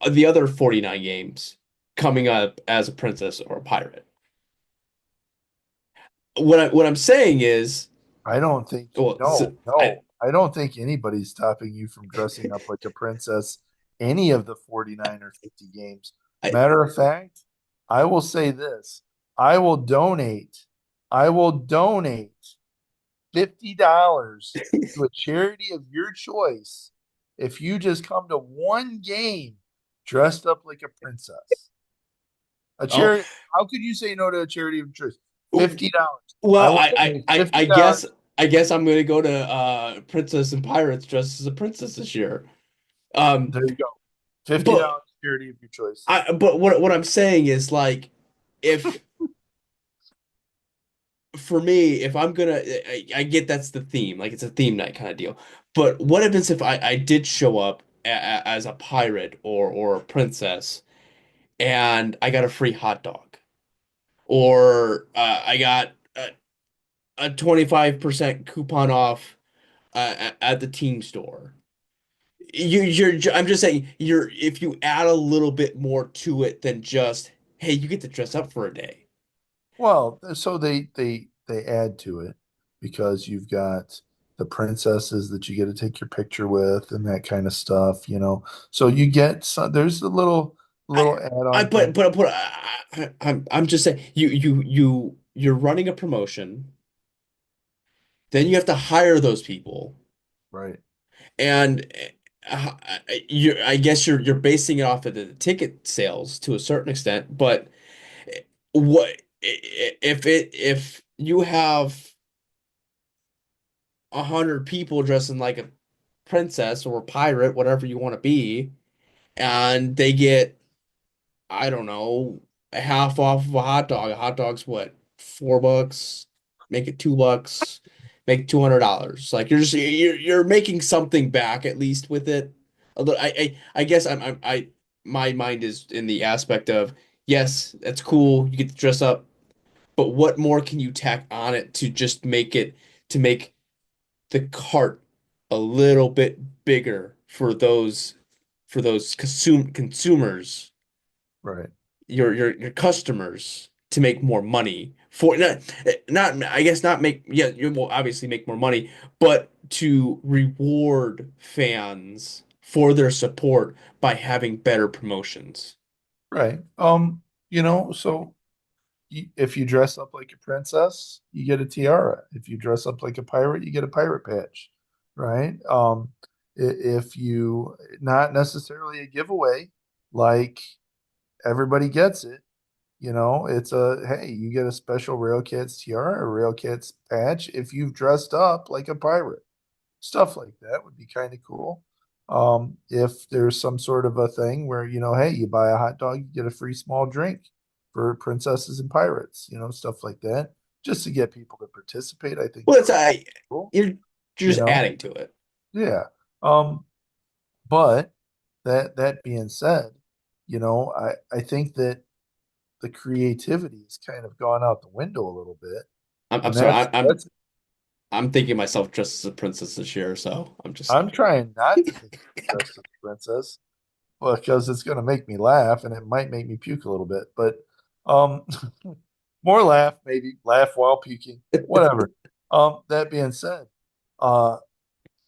the other 49 games coming up as a princess or a pirate? What I'm saying is, I don't think, well, no, no, I don't think anybody's stopping you from dressing up like a princess any of the 49 or 50 games. I Matter of fact, I will say this. I will donate, I will donate $50 to a charity of your choice if you just come to one game dressed up like a princess. A oh charity, how could you say no to a charity of choice? $50. I well, will donate I $50. guess I'm gonna go to Princess and Pirates dressed as a princess this year. Um, There you go. fifty but dollars charity of your choice. but what I'm saying is like if for me, if I'm gonna, I get that's the theme, like it's a theme night kind of deal. But what happens if I did show up as a pirate or a princess and I got a free hot dog, or I got a 25% coupon off at the team store? I'm just saying if you add a little bit more to it than just, hey, you get to dress up for a day. Well, so they add to it because you've got the princesses that you get to take your picture with and that kind of stuff, you know. So you get some, there's a little I add-on thing, I'm just saying you're running a promotion, then you have to hire those people, right? and uh, I guess you're basing it off of the ticket sales to a certain extent, but what if you have 100 people dressing like a princess or a pirate, whatever you want to be, and they get, I don't know, a half off of a hot dog. A hot dog's what, $4? Make it $2. Make $200. Like you're making something back at least with it. Although I guess I my mind is in the aspect of yes, that's cool. You get to dress up, but what more can you tack on it to just make it to make the cart a little bit bigger for those consumers, Right. your customers, to make more money for not I guess not make, yeah, you will obviously make more money, but to reward fans for their support by having better promotions. Right. So if you dress up like a princess, you get a tiara. If you dress up like a pirate, you get a pirate patch, right? If you not necessarily a giveaway, like everybody gets it, it's a hey, you get a special RailCats tiara or RailCats patch if you've dressed up like a pirate. Stuff like that would be kind of cool. If there's some sort of a thing where, hey, you buy a hot dog, you get a free small drink for princesses and pirates, stuff like that, just to get people to participate. I think Well, that it's would be I cool, you're you just know? adding to it. Yeah. Um, but that being said, I think that the creativity has kind of gone out the window a little bit. I'm And sorry. I'm thinking myself dressed as a princess this year, so I'm just I'm trying not to think of dressed as a princess. Well, because it's going to make me laugh and it might make me puke a little bit, but um, more laugh, maybe laugh while puking, whatever. That being said, uh,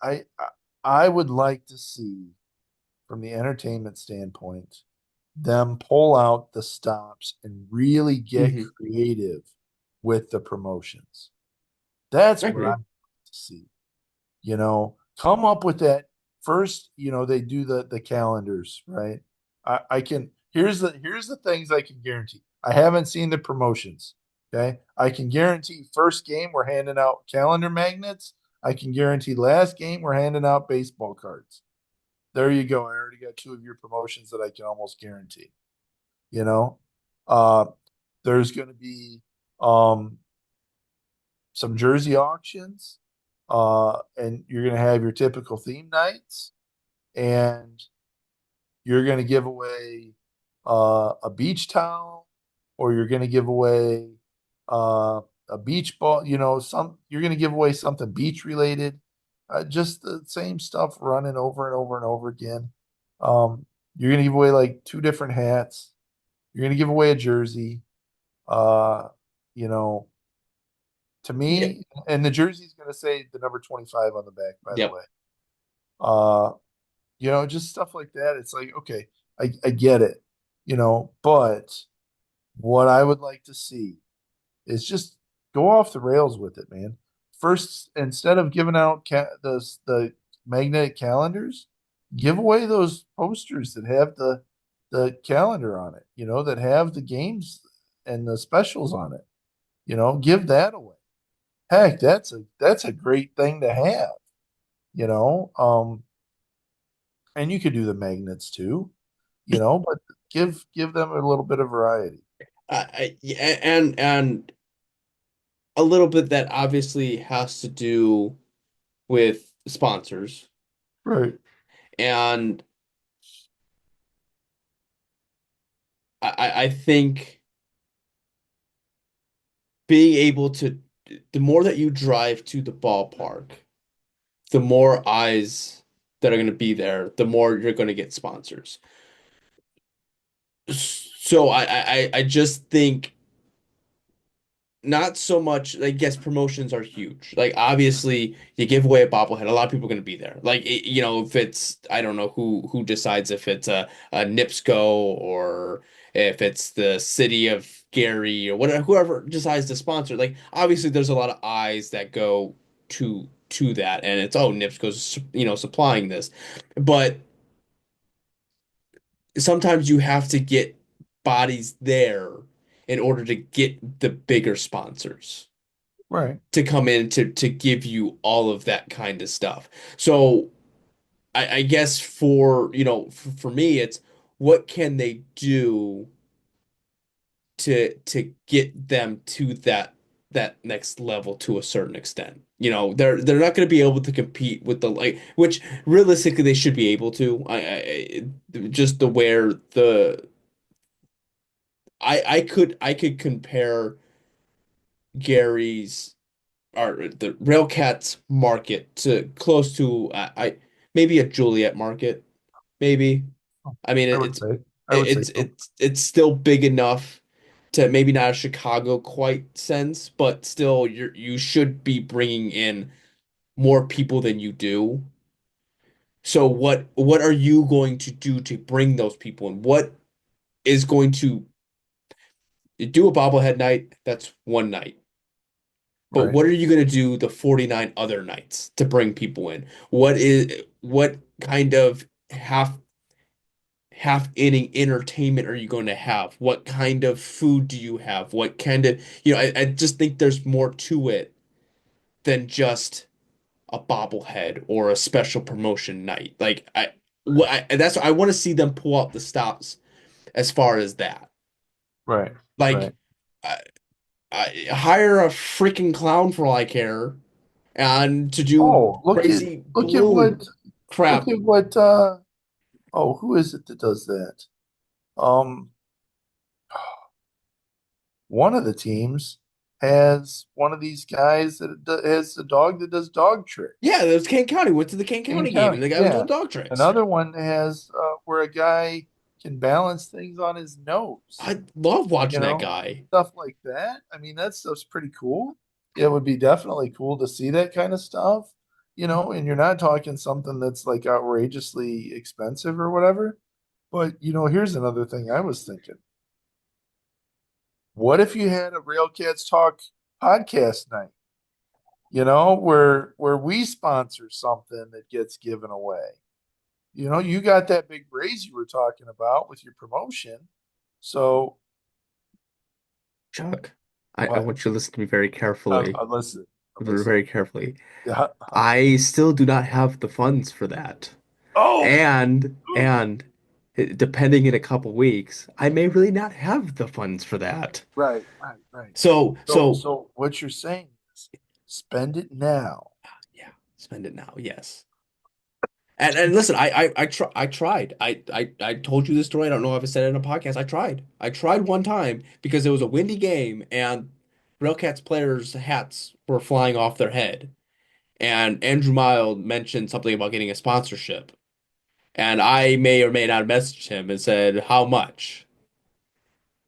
I I would like to see, from the entertainment standpoint, them pull out the stops and really get Mhm. creative with the promotions. That's I what I agree. want to see. Come up with that first. They do the calendars, right? I can here's the things I can guarantee. I haven't seen the promotions. Okay, I can guarantee first game we're handing out calendar magnets. I can guarantee last game we're handing out baseball cards. There you go. I already got two of your promotions that I can almost guarantee. You know, uh, there's going to be um, some jersey auctions, and you're going to have your typical theme nights, and you're going to give away a beach towel, or you're going to give away uh, a beach ball. You're going to give away something beach related. Just the same stuff running over and over and over again. You're going to give away like two different hats. You're going to give away a jersey. Uh, you know, to Yeah. me, and the jersey's going to say the number 25 on the back, by the Yep. way. Uh, just stuff like that. It's like, okay, I get it, but what I would like to see is just go off the rails with it, man. First, instead of giving out the magnetic calendars, give away those posters that have the calendar on it, that have the games and the specials on it. Give that away. Heck, that's a great thing to have, you know. And you could do the magnets too, but give them a little bit of variety. Yeah, and a little bit that obviously has to do with sponsors. Right. And I think being able to, the more that you drive to the ballpark, the more eyes that are going to be there, the more you're going to get sponsors. So I just think not so much. Like, yes, promotions are huge. Like, obviously, you give away a bobblehead, a lot of people are going to be there. Like, if it's, I don't know who decides if it's a NIPSCO or if it's the city of Gary or whatever, whoever decides to sponsor. Like, obviously, there's a lot of eyes that go to that, and it's, oh, NIPSCO's supplying this, but sometimes you have to get bodies there in order to get the bigger sponsors Right. to come in to give you all of that kind of stuff. So I guess for me, it's what can they do to get them to that next level to a certain extent. They're not going to be able to compete with the like, which realistically they should be able to. Just the where the I could compare Gary's or the RailCats market to close to I maybe a Juliet market, maybe. I mean I would it's say. I would say it's so. it's it's still big enough to maybe not a Chicago quite sense, but still you should be bringing in more people than you do. So what are you going to do to bring those people in? What is going to do a bobblehead night? That's one night. But Right. what are you going to do the 49 other nights to bring people in? What kind of half inning entertainment are you going to have? What kind of food do you have? What kind of, I just think there's more to it than just a bobblehead or a special promotion night. Like I want to see them pull out the stops as far as that. Right. Like Right. I, hire a freaking clown for all I care and to do Oh, look at crazy look at what balloon look crap. at what oh, who is it that does that? Um, one of the teams has one of these guys that has a dog that does dog Yeah, tricks. that was Kane County. Went to the Kane King County game and County, the guy was yeah. doing dog tricks. Another one has where a guy can balance things on his nose, I love you watching that know, guy. stuff like that. I mean, that stuff's pretty cool. It would be definitely cool to see that kind of stuff, and you're not talking something that's like outrageously expensive or whatever. But, here's another thing I was thinking. What if you had a RailCats Talk podcast night, where we sponsor something that gets given away? You got that big raise you were talking about with your promotion. So Chuck, I what? want you to listen to me very carefully. Listen, listen. Very carefully. Yeah. I still do not have the funds for that. Oh, And depending in a couple weeks, I may really not have the funds for that. right, right, right. So, So, so so what you're saying is spend it now. yeah, spend it now. Yes. And listen, I tried. I told you this story. I don't know if I said it in a podcast. I tried. I tried one time because it was a windy game and Railcats players' hats were flying off their head. And Andrew Mild mentioned something about getting a sponsorship. And I may or may not have messaged him and said, how much?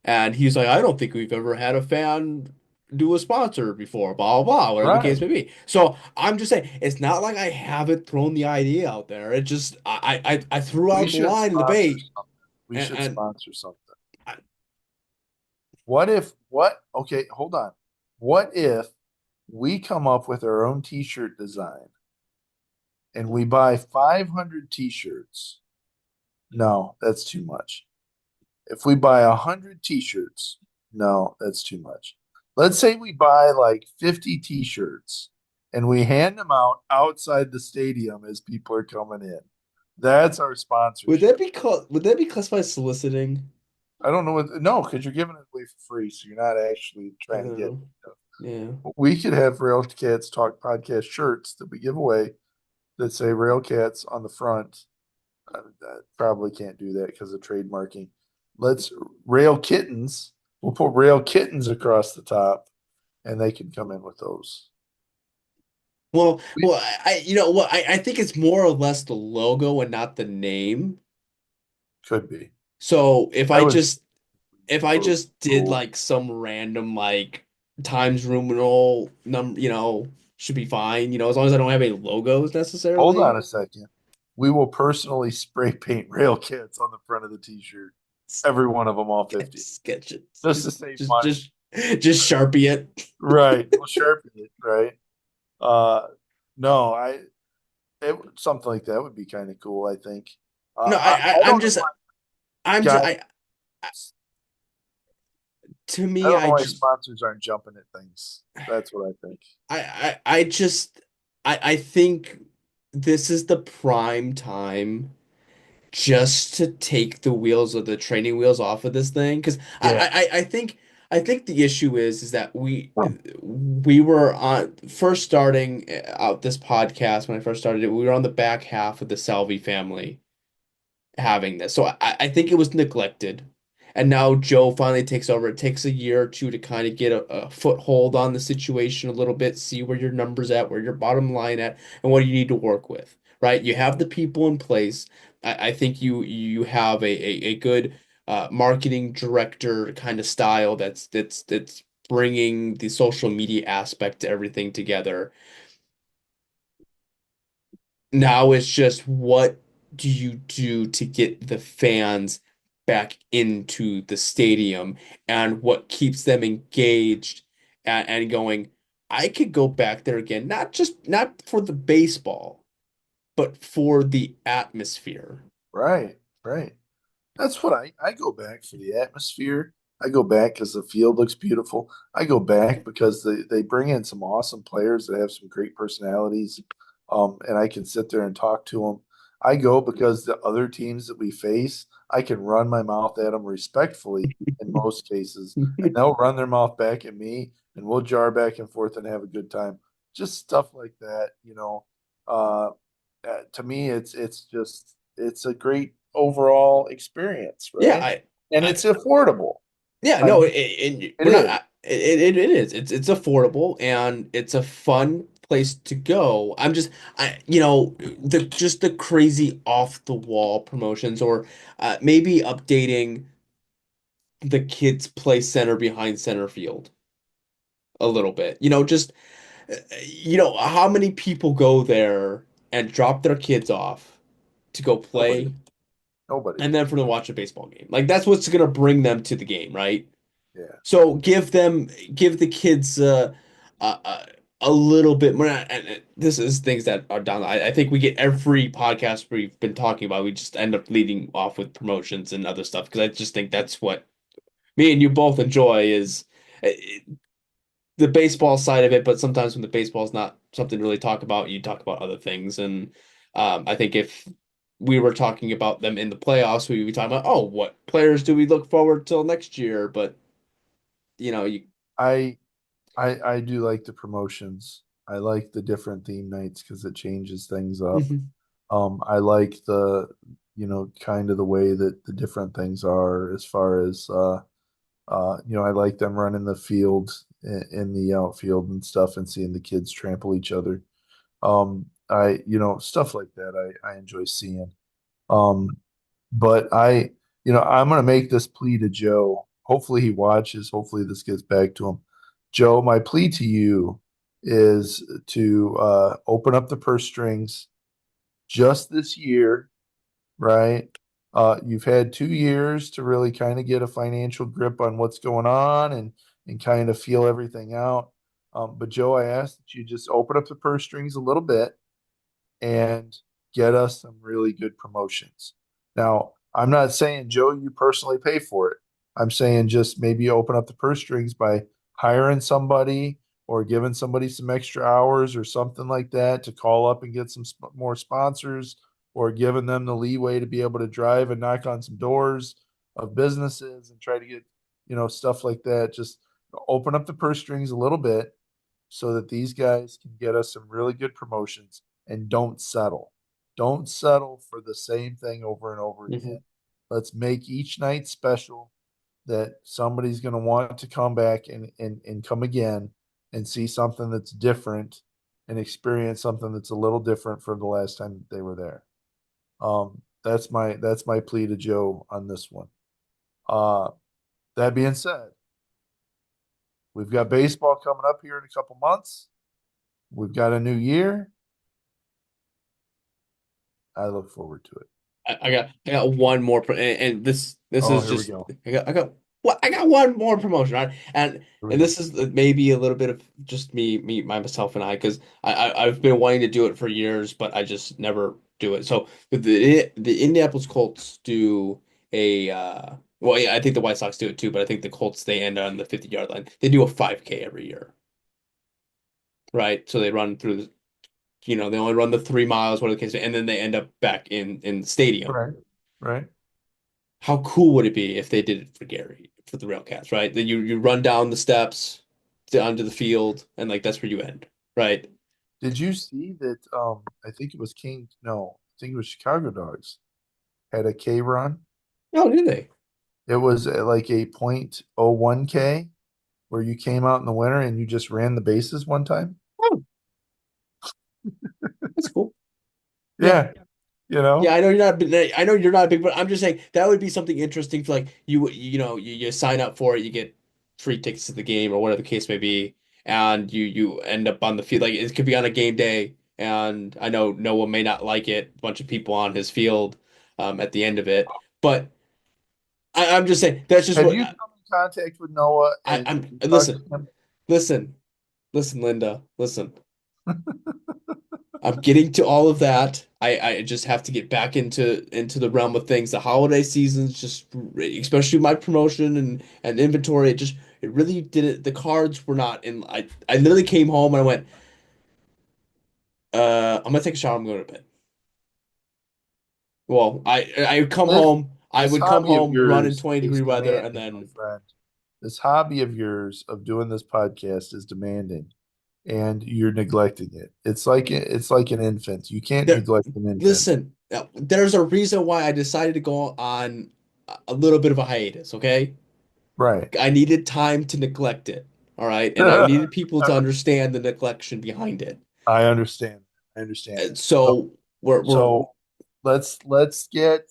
And he's like, I don't think we've ever had a fan do a sponsor before, blah, blah, blah, whatever the case Right. may be. So I'm just saying, it's not like I haven't thrown the idea out there. It just, I threw We out the should line in the sponsor bait. something. We And, should and sponsor something. I, Okay, hold on. What if we come up with our own t-shirt design and we buy 500 t-shirts? No, that's too much. If we buy 100 t-shirts, no, that's too much. Let's say we buy like 50 t-shirts and we hand them out outside the stadium as people are coming in. That's our sponsorship. would that be classified as soliciting? I don't know no, because you're giving it away for free, so you're not actually trying to get. Uh, yeah. We could have RailCats Talk podcast shirts that we give away that say RailCats on the front. I probably can't do that because of trademarking. Let's Rail Kittens. We'll put Rail Kittens across the top, and they can come in with those. We You know what? I think it's more or less the logo and not the name. could be. So I would if I logo just did cool. like some random like Times numeral number, should be fine, as long as I don't have any logos Hold on necessarily. a second. We will personally spray paint RailCats on the front of the t-shirt. Every one of them, all 50. Sketch it. Just to Just save just money. just just Sharpie it. Right. We'll sharpen it, right? Uh no, something like that would be kind of cool, I think. No, I I'm don't know just why I'm just guys to I me don't know why sponsors aren't jumping at things. That's what I think. I just I think this is the prime time just to take the wheels of the training wheels off of this thing because Yeah. I think the issue is that we were on first starting out this podcast when I first started it, we were on the back half of the Salvi family having this. So I think it was neglected. And now Joe finally takes over. It takes a year or two to kind of get a foothold on the situation a little bit, see where your numbers at, where your bottom line at, and what do you need to work with, right? You have the people in place. I think you have a good marketing director kind of style that's bringing the social media aspect to everything together. Now it's just what do you do to get the fans back into the stadium and what keeps them engaged and going, I could go back there again, not for the baseball, but for the atmosphere. Right. Right. That's what I go back for the atmosphere. I go back because the field looks beautiful. I go back because they bring in some awesome players that have some great personalities. And I can sit there and talk to them. I go because the other teams that we face, I can run my mouth at them respectfully in most cases, and they'll run their mouth back at me, and we'll jar back and forth and have a good time. Just stuff like that. Uh, to me, it's a great overall experience, Yeah, right? And I it's affordable. Yeah, I no, mean, it we're not. is. It is. It's affordable and it's a fun place to go. I'm just, the crazy off the wall promotions or maybe updating the kids play center behind center field a little bit. Just how many people go there and drop their kids off to go Nobody. play Nobody. and then for them to watch a baseball game. Like that's what's gonna bring them to the game, right? Yeah. So give the kids uh, a little bit more. And this is things that are done. I think we get every podcast we've been talking about. We just end up leading off with promotions and other stuff because I just think that's what me and you both enjoy is uh, the baseball side of it. But sometimes when the baseball is not something to really talk about, you talk about other things. And I think if we were talking about them in the playoffs, we would be talking about, oh, what players do we look forward till next year? But you. I I do like the promotions. I like the different theme nights because it changes things up. Mhm. I like kind of the way that the different things are as far as I like them running the field in the outfield and stuff and seeing the kids trample each other. Stuff like that I enjoy seeing. Um, but I'm going to make this plea to Joe. Hopefully he watches. Hopefully this gets back to him. Joe, my plea to you is to open up the purse strings just this year, right? You've had 2 years to really kind of get a financial grip on what's going on and kind of feel everything out. But Joe, I ask that you just open up the purse strings a little bit and get us some really good promotions. Now, I'm not saying, Joe, you personally pay for it. I'm saying just maybe open up the purse strings by hiring somebody or giving somebody some extra hours or something like that to call up and get some more sponsors or giving them the leeway to be able to drive and knock on some doors of businesses and try to get, stuff like that. Just open up the purse strings a little bit so that these guys can get us some really good promotions and don't settle. Don't settle for the same thing over and over Mhm. again. Let's make each night special that somebody's going to want to come back and come again and see something that's different and experience something that's a little different from the last time they were there. That's my plea to Joe on this one. Uh, that being said, We've got baseball coming up here in a couple months. We've got a new year. I look forward to it. I got one more, and this Oh, is here we just go. I got one more promotion, right? Here we And go. this is maybe a little bit of just myself and I, because I've been wanting to do it for years, but I just never do it. So the Indianapolis Colts do a well, yeah, I think the White Sox do it too, but I think the Colts they end on the 50-yard line. They do a 5K every year, right? So they run through they only run the 3 miles, whatever the case, and then they end up back in the stadium. Right. Right. How cool would it be if they did it for Gary, for the RailCats, right? That you run down the steps onto the field, and like that's where you end, right? Did you see that? I think it was King. No, I think it was Chicago Dogs had a K run. Oh, did they? It was like a .01 K where you came out in the winter and you just ran the bases one time. Oh, that's cool. Yeah. Yeah, you Yeah, know. I know you're not a big, but I'm just saying that would be something interesting for like you sign up for it, you get free tickets to the game or whatever the case may be, and you end up on the field. Like it could be on a game day, and I know Noah may not like it, a bunch of people on his field at the end of it, but I'm just saying that's just Have what you come in contact with Noah and I'm talked to listen, him? listen, listen, Linda, listen. I'm getting to all of that. I just have to get back into the realm of things. The holiday seasons, just especially my promotion and inventory, it really didn't. The cards were not in. I literally came home and I went, I'm gonna take a shower. I'm going to bed. Well, I come This home. I this would come hobby of home, run in yours 20-degree is weather, and demanding, my then friend. This hobby of yours of doing this podcast is demanding, and you're neglecting it. It's like an infant. You can't there. neglect an infant. Listen, there's a reason why I decided to go on a little bit of a hiatus. Okay. Right. I needed time to neglect it. All right. And I needed people to understand the neglection behind it. I understand. I understand And that. So so we're so let's get,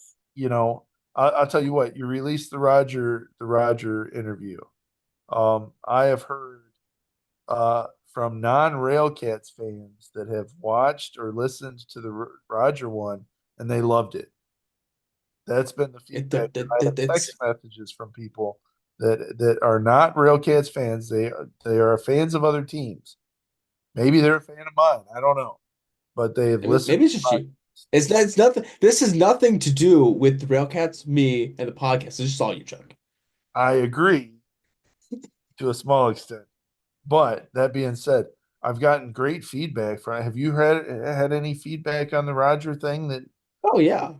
I'll tell you what, you released the Roger interview. I have heard from non-Railcats fans that have watched or listened to the Roger one and they loved it. That's been the feedback. I have it's text messages from people that are not Railcats fans. They are fans of other teams. Maybe they're a fan of mine. I don't know, but they have listened maybe to it's just the you. It's nothing. This has nothing to do with the Railcats, me, and the podcast. It's just all you, Chuck. I agree to a small extent. But that being said, I've gotten great feedback from. Have you had any feedback on the Roger thing? That Oh yeah.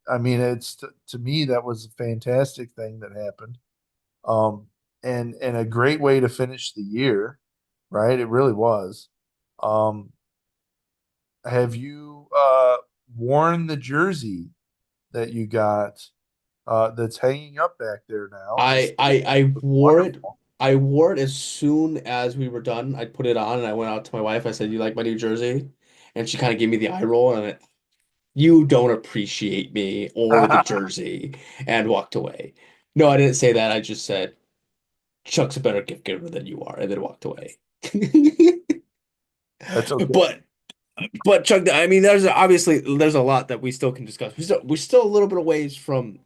I mean, it's to me that was a fantastic thing that happened. Um, and a great way to finish the year, right? It really was. Um, have you worn the jersey that you got that's hanging up back there now? I wore it. Wonderful. I wore it as soon as we were done. I put it on and I went out to my wife. I said, "You like my new jersey?" And she kind of gave me the eye roll and I went, "You don't appreciate me or the jersey," and walked away. No, I didn't say that. I just said, "Chuck's a better gift giver than you are," and then walked away. That's okay. But Chuck, I mean, there's a lot that we still can discuss. We're still a little bit of ways from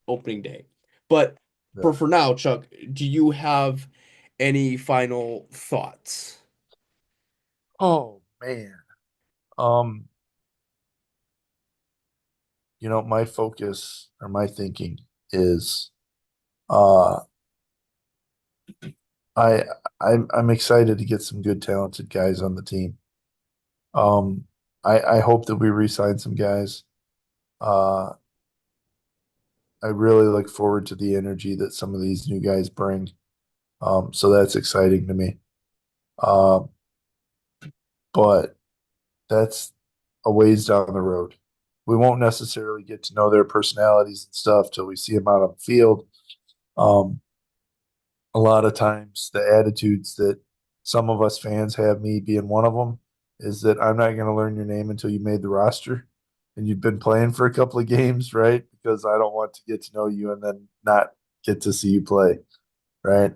opening day, but Yeah. for now, Chuck, do you have any final thoughts? Oh man. Um, my focus or my thinking is uh I I'm excited to get some good talented guys on the team. Um I hope that we re-sign some guys. Uh I really look forward to the energy that some of these new guys bring. So that's exciting to me. Uh, but that's a ways down the road. We won't necessarily get to know their personalities and stuff till we see them out on the field. Um, a lot of times the attitudes that some of us fans have, me being one of them, is that I'm not going to learn your name until you made the roster and you've been playing for a couple of games, right? Because I don't want to get to know you and then not get to see you play, right?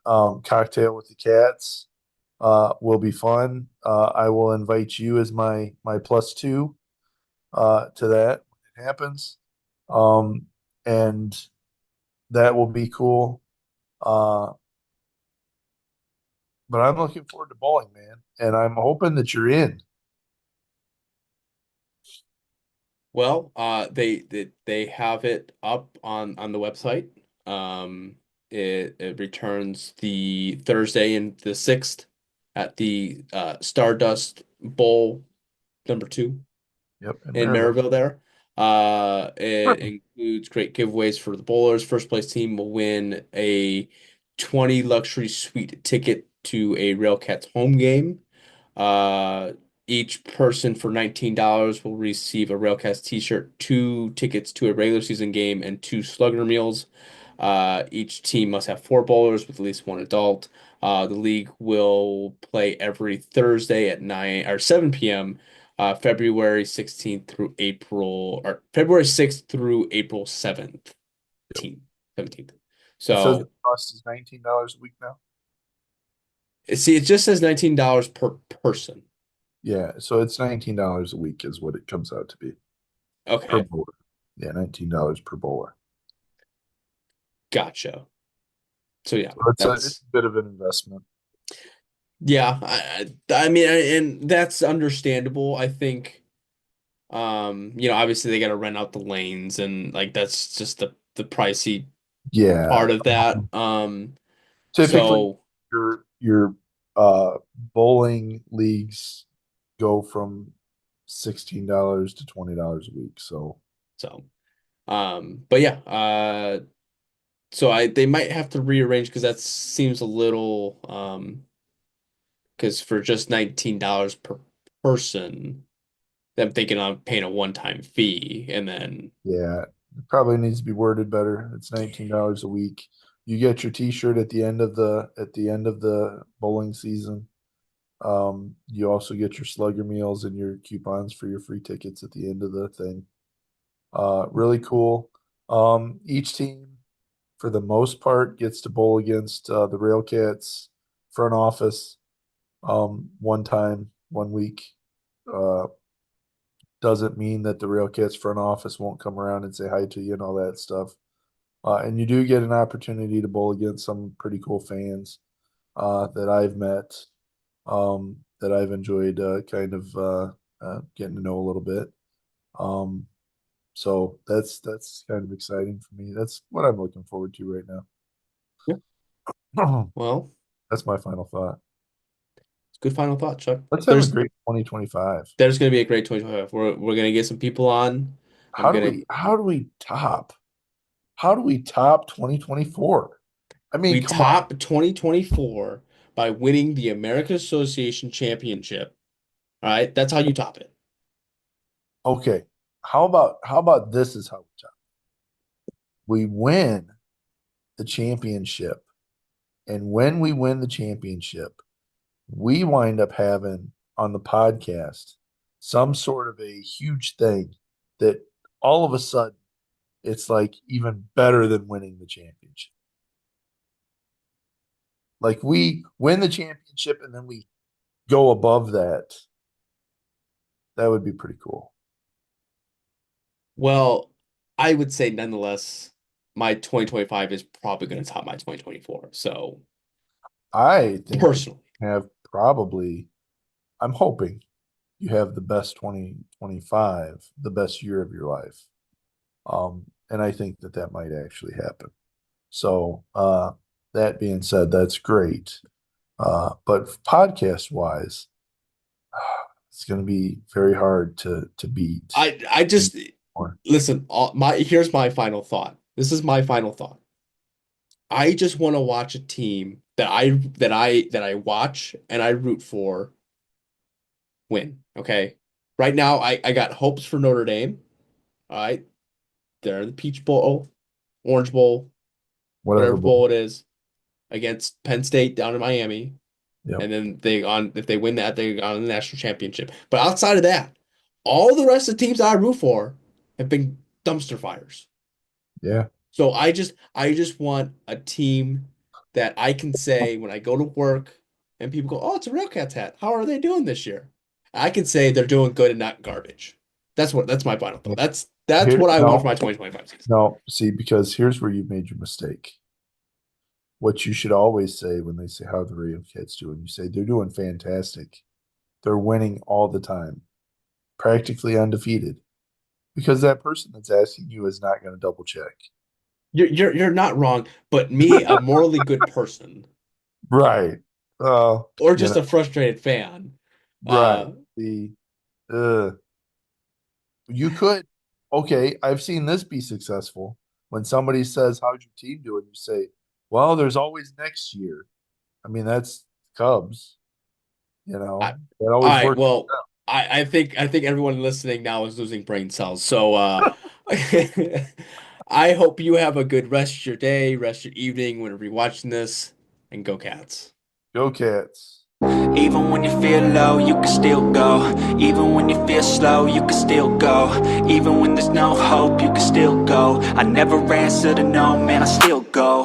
Cocktail with the Cats will be fun. I will invite you as my plus two to that when it happens. Um, and that will be cool. Uh, but I'm looking forward to bowling, man, and I'm hoping that you're in. Well, they have it up on the website. Um, it returns the Thursday and the 6th at the Stardust Bowl #2 Yep, in in Maryville. Maryville there. It includes great giveaways for the bowlers. First place team will win a 20 luxury suite ticket to a RailCats home game. Uh, each person for $19 will receive a RailCast t-shirt, 2 tickets to a regular season game, and 2 slugger meals. Each team must have 4 bowlers with at least 1 adult. The league will play every Thursday at 9 or 7 p.m. February 16th through April or February 6th through April 7th, 17th. It says the So cost is $19 a week now. see, it just says $19 per person. Yeah, so it's $19 a week is what it comes out to be per Okay, bowler. Yeah, $19 per bowler. gotcha. So yeah, So it's that's a bit of an investment. yeah. I mean, and that's understandable. I think, obviously they got to rent out the lanes, and like that's just the pricey Yeah. part of that. Typically So your bowling leagues go from $16 to $20 a week. So so but yeah, so they might have to rearrange because that seems a little because for just $19 per person, I'm thinking I'm paying a one-time fee, and then yeah, it probably needs to be worded better. It's $19 a week. You get your t-shirt at the end of the bowling season. You also get your slugger meals and your coupons for your free tickets at the end of the thing. Really cool. Each team, for the most part, gets to bowl against the RailCats front office one time, 1 week. Uh, doesn't mean that the RailCats front office won't come around and say hi to you and all that stuff. And you do get an opportunity to bowl against some pretty cool fans that I've met, that I've enjoyed getting to know a little bit. Um, so that's kind of exciting for me. That's what I'm looking forward to right yeah. now. Well, That's my final thought. it's a good final thought, Chuck. Let's have a There's great 2025. there's gonna be a great 2025. We're gonna get some people on. I'm gonna How do we top 2024? I mean, We come on. top 2024 by winning the American Association Championship. All right, that's how you top it. Okay. How about this is how we top? We win the championship. And when we win the championship, we wind up having on the podcast some sort of a huge thing that all of a sudden it's like even better than winning the championship. Like we win the championship and then we go above that. That would be pretty cool. Well, I would say nonetheless, my 2025 is probably going to top my 2024. So I think that personally, you have probably, I'm hoping you have the best 2025, the best year of your life. And I think that that might actually happen. So, that being said, that's great. But podcast wise, it's going to be very hard to beat. I just listen. Here's my final thought. This is my final thought. I just want to watch a team that I watch and I root for win. Okay. Right now, I got hopes for Notre Dame. All right. They're in the Peach Bowl, Orange Bowl, Whatever. whatever bowl it is, against Penn State down in Miami. Yep. And then if they win that, they on the national championship. But outside of that, all the rest of the teams I root for have been dumpster fires. Yeah. So I just want a team that I can say when I go to work and people go, "Oh, it's a RailCats hat. How are they doing this year?" I can say they're doing good and not garbage. That's my final thought. That's Here, what I want for no, my 2025 season. no. See, because here's where you made your mistake. What you should always say when they say how the Rio Cats doing, you say they're doing fantastic. They're winning all the time, practically undefeated. Because that person that's asking you is not going to double check. You're not wrong, but me, a morally good person, Right. or You just know, a frustrated fan, right. The uh you could okay, I've seen this be successful. When somebody says, "How's your team doing?" You say, "Well, there's always next year." I mean, that's Cubs, I, That all always right, works. well, I think everyone listening now is losing brain cells. So I hope you have a good rest of your day, rest of your evening, whenever you're watching this, and go Cats. Go Cats. Even when you feel low, you can still go. Even when you feel slow, you can still go. Even when there's no hope, you can still go. I never answer to no, man, I still go.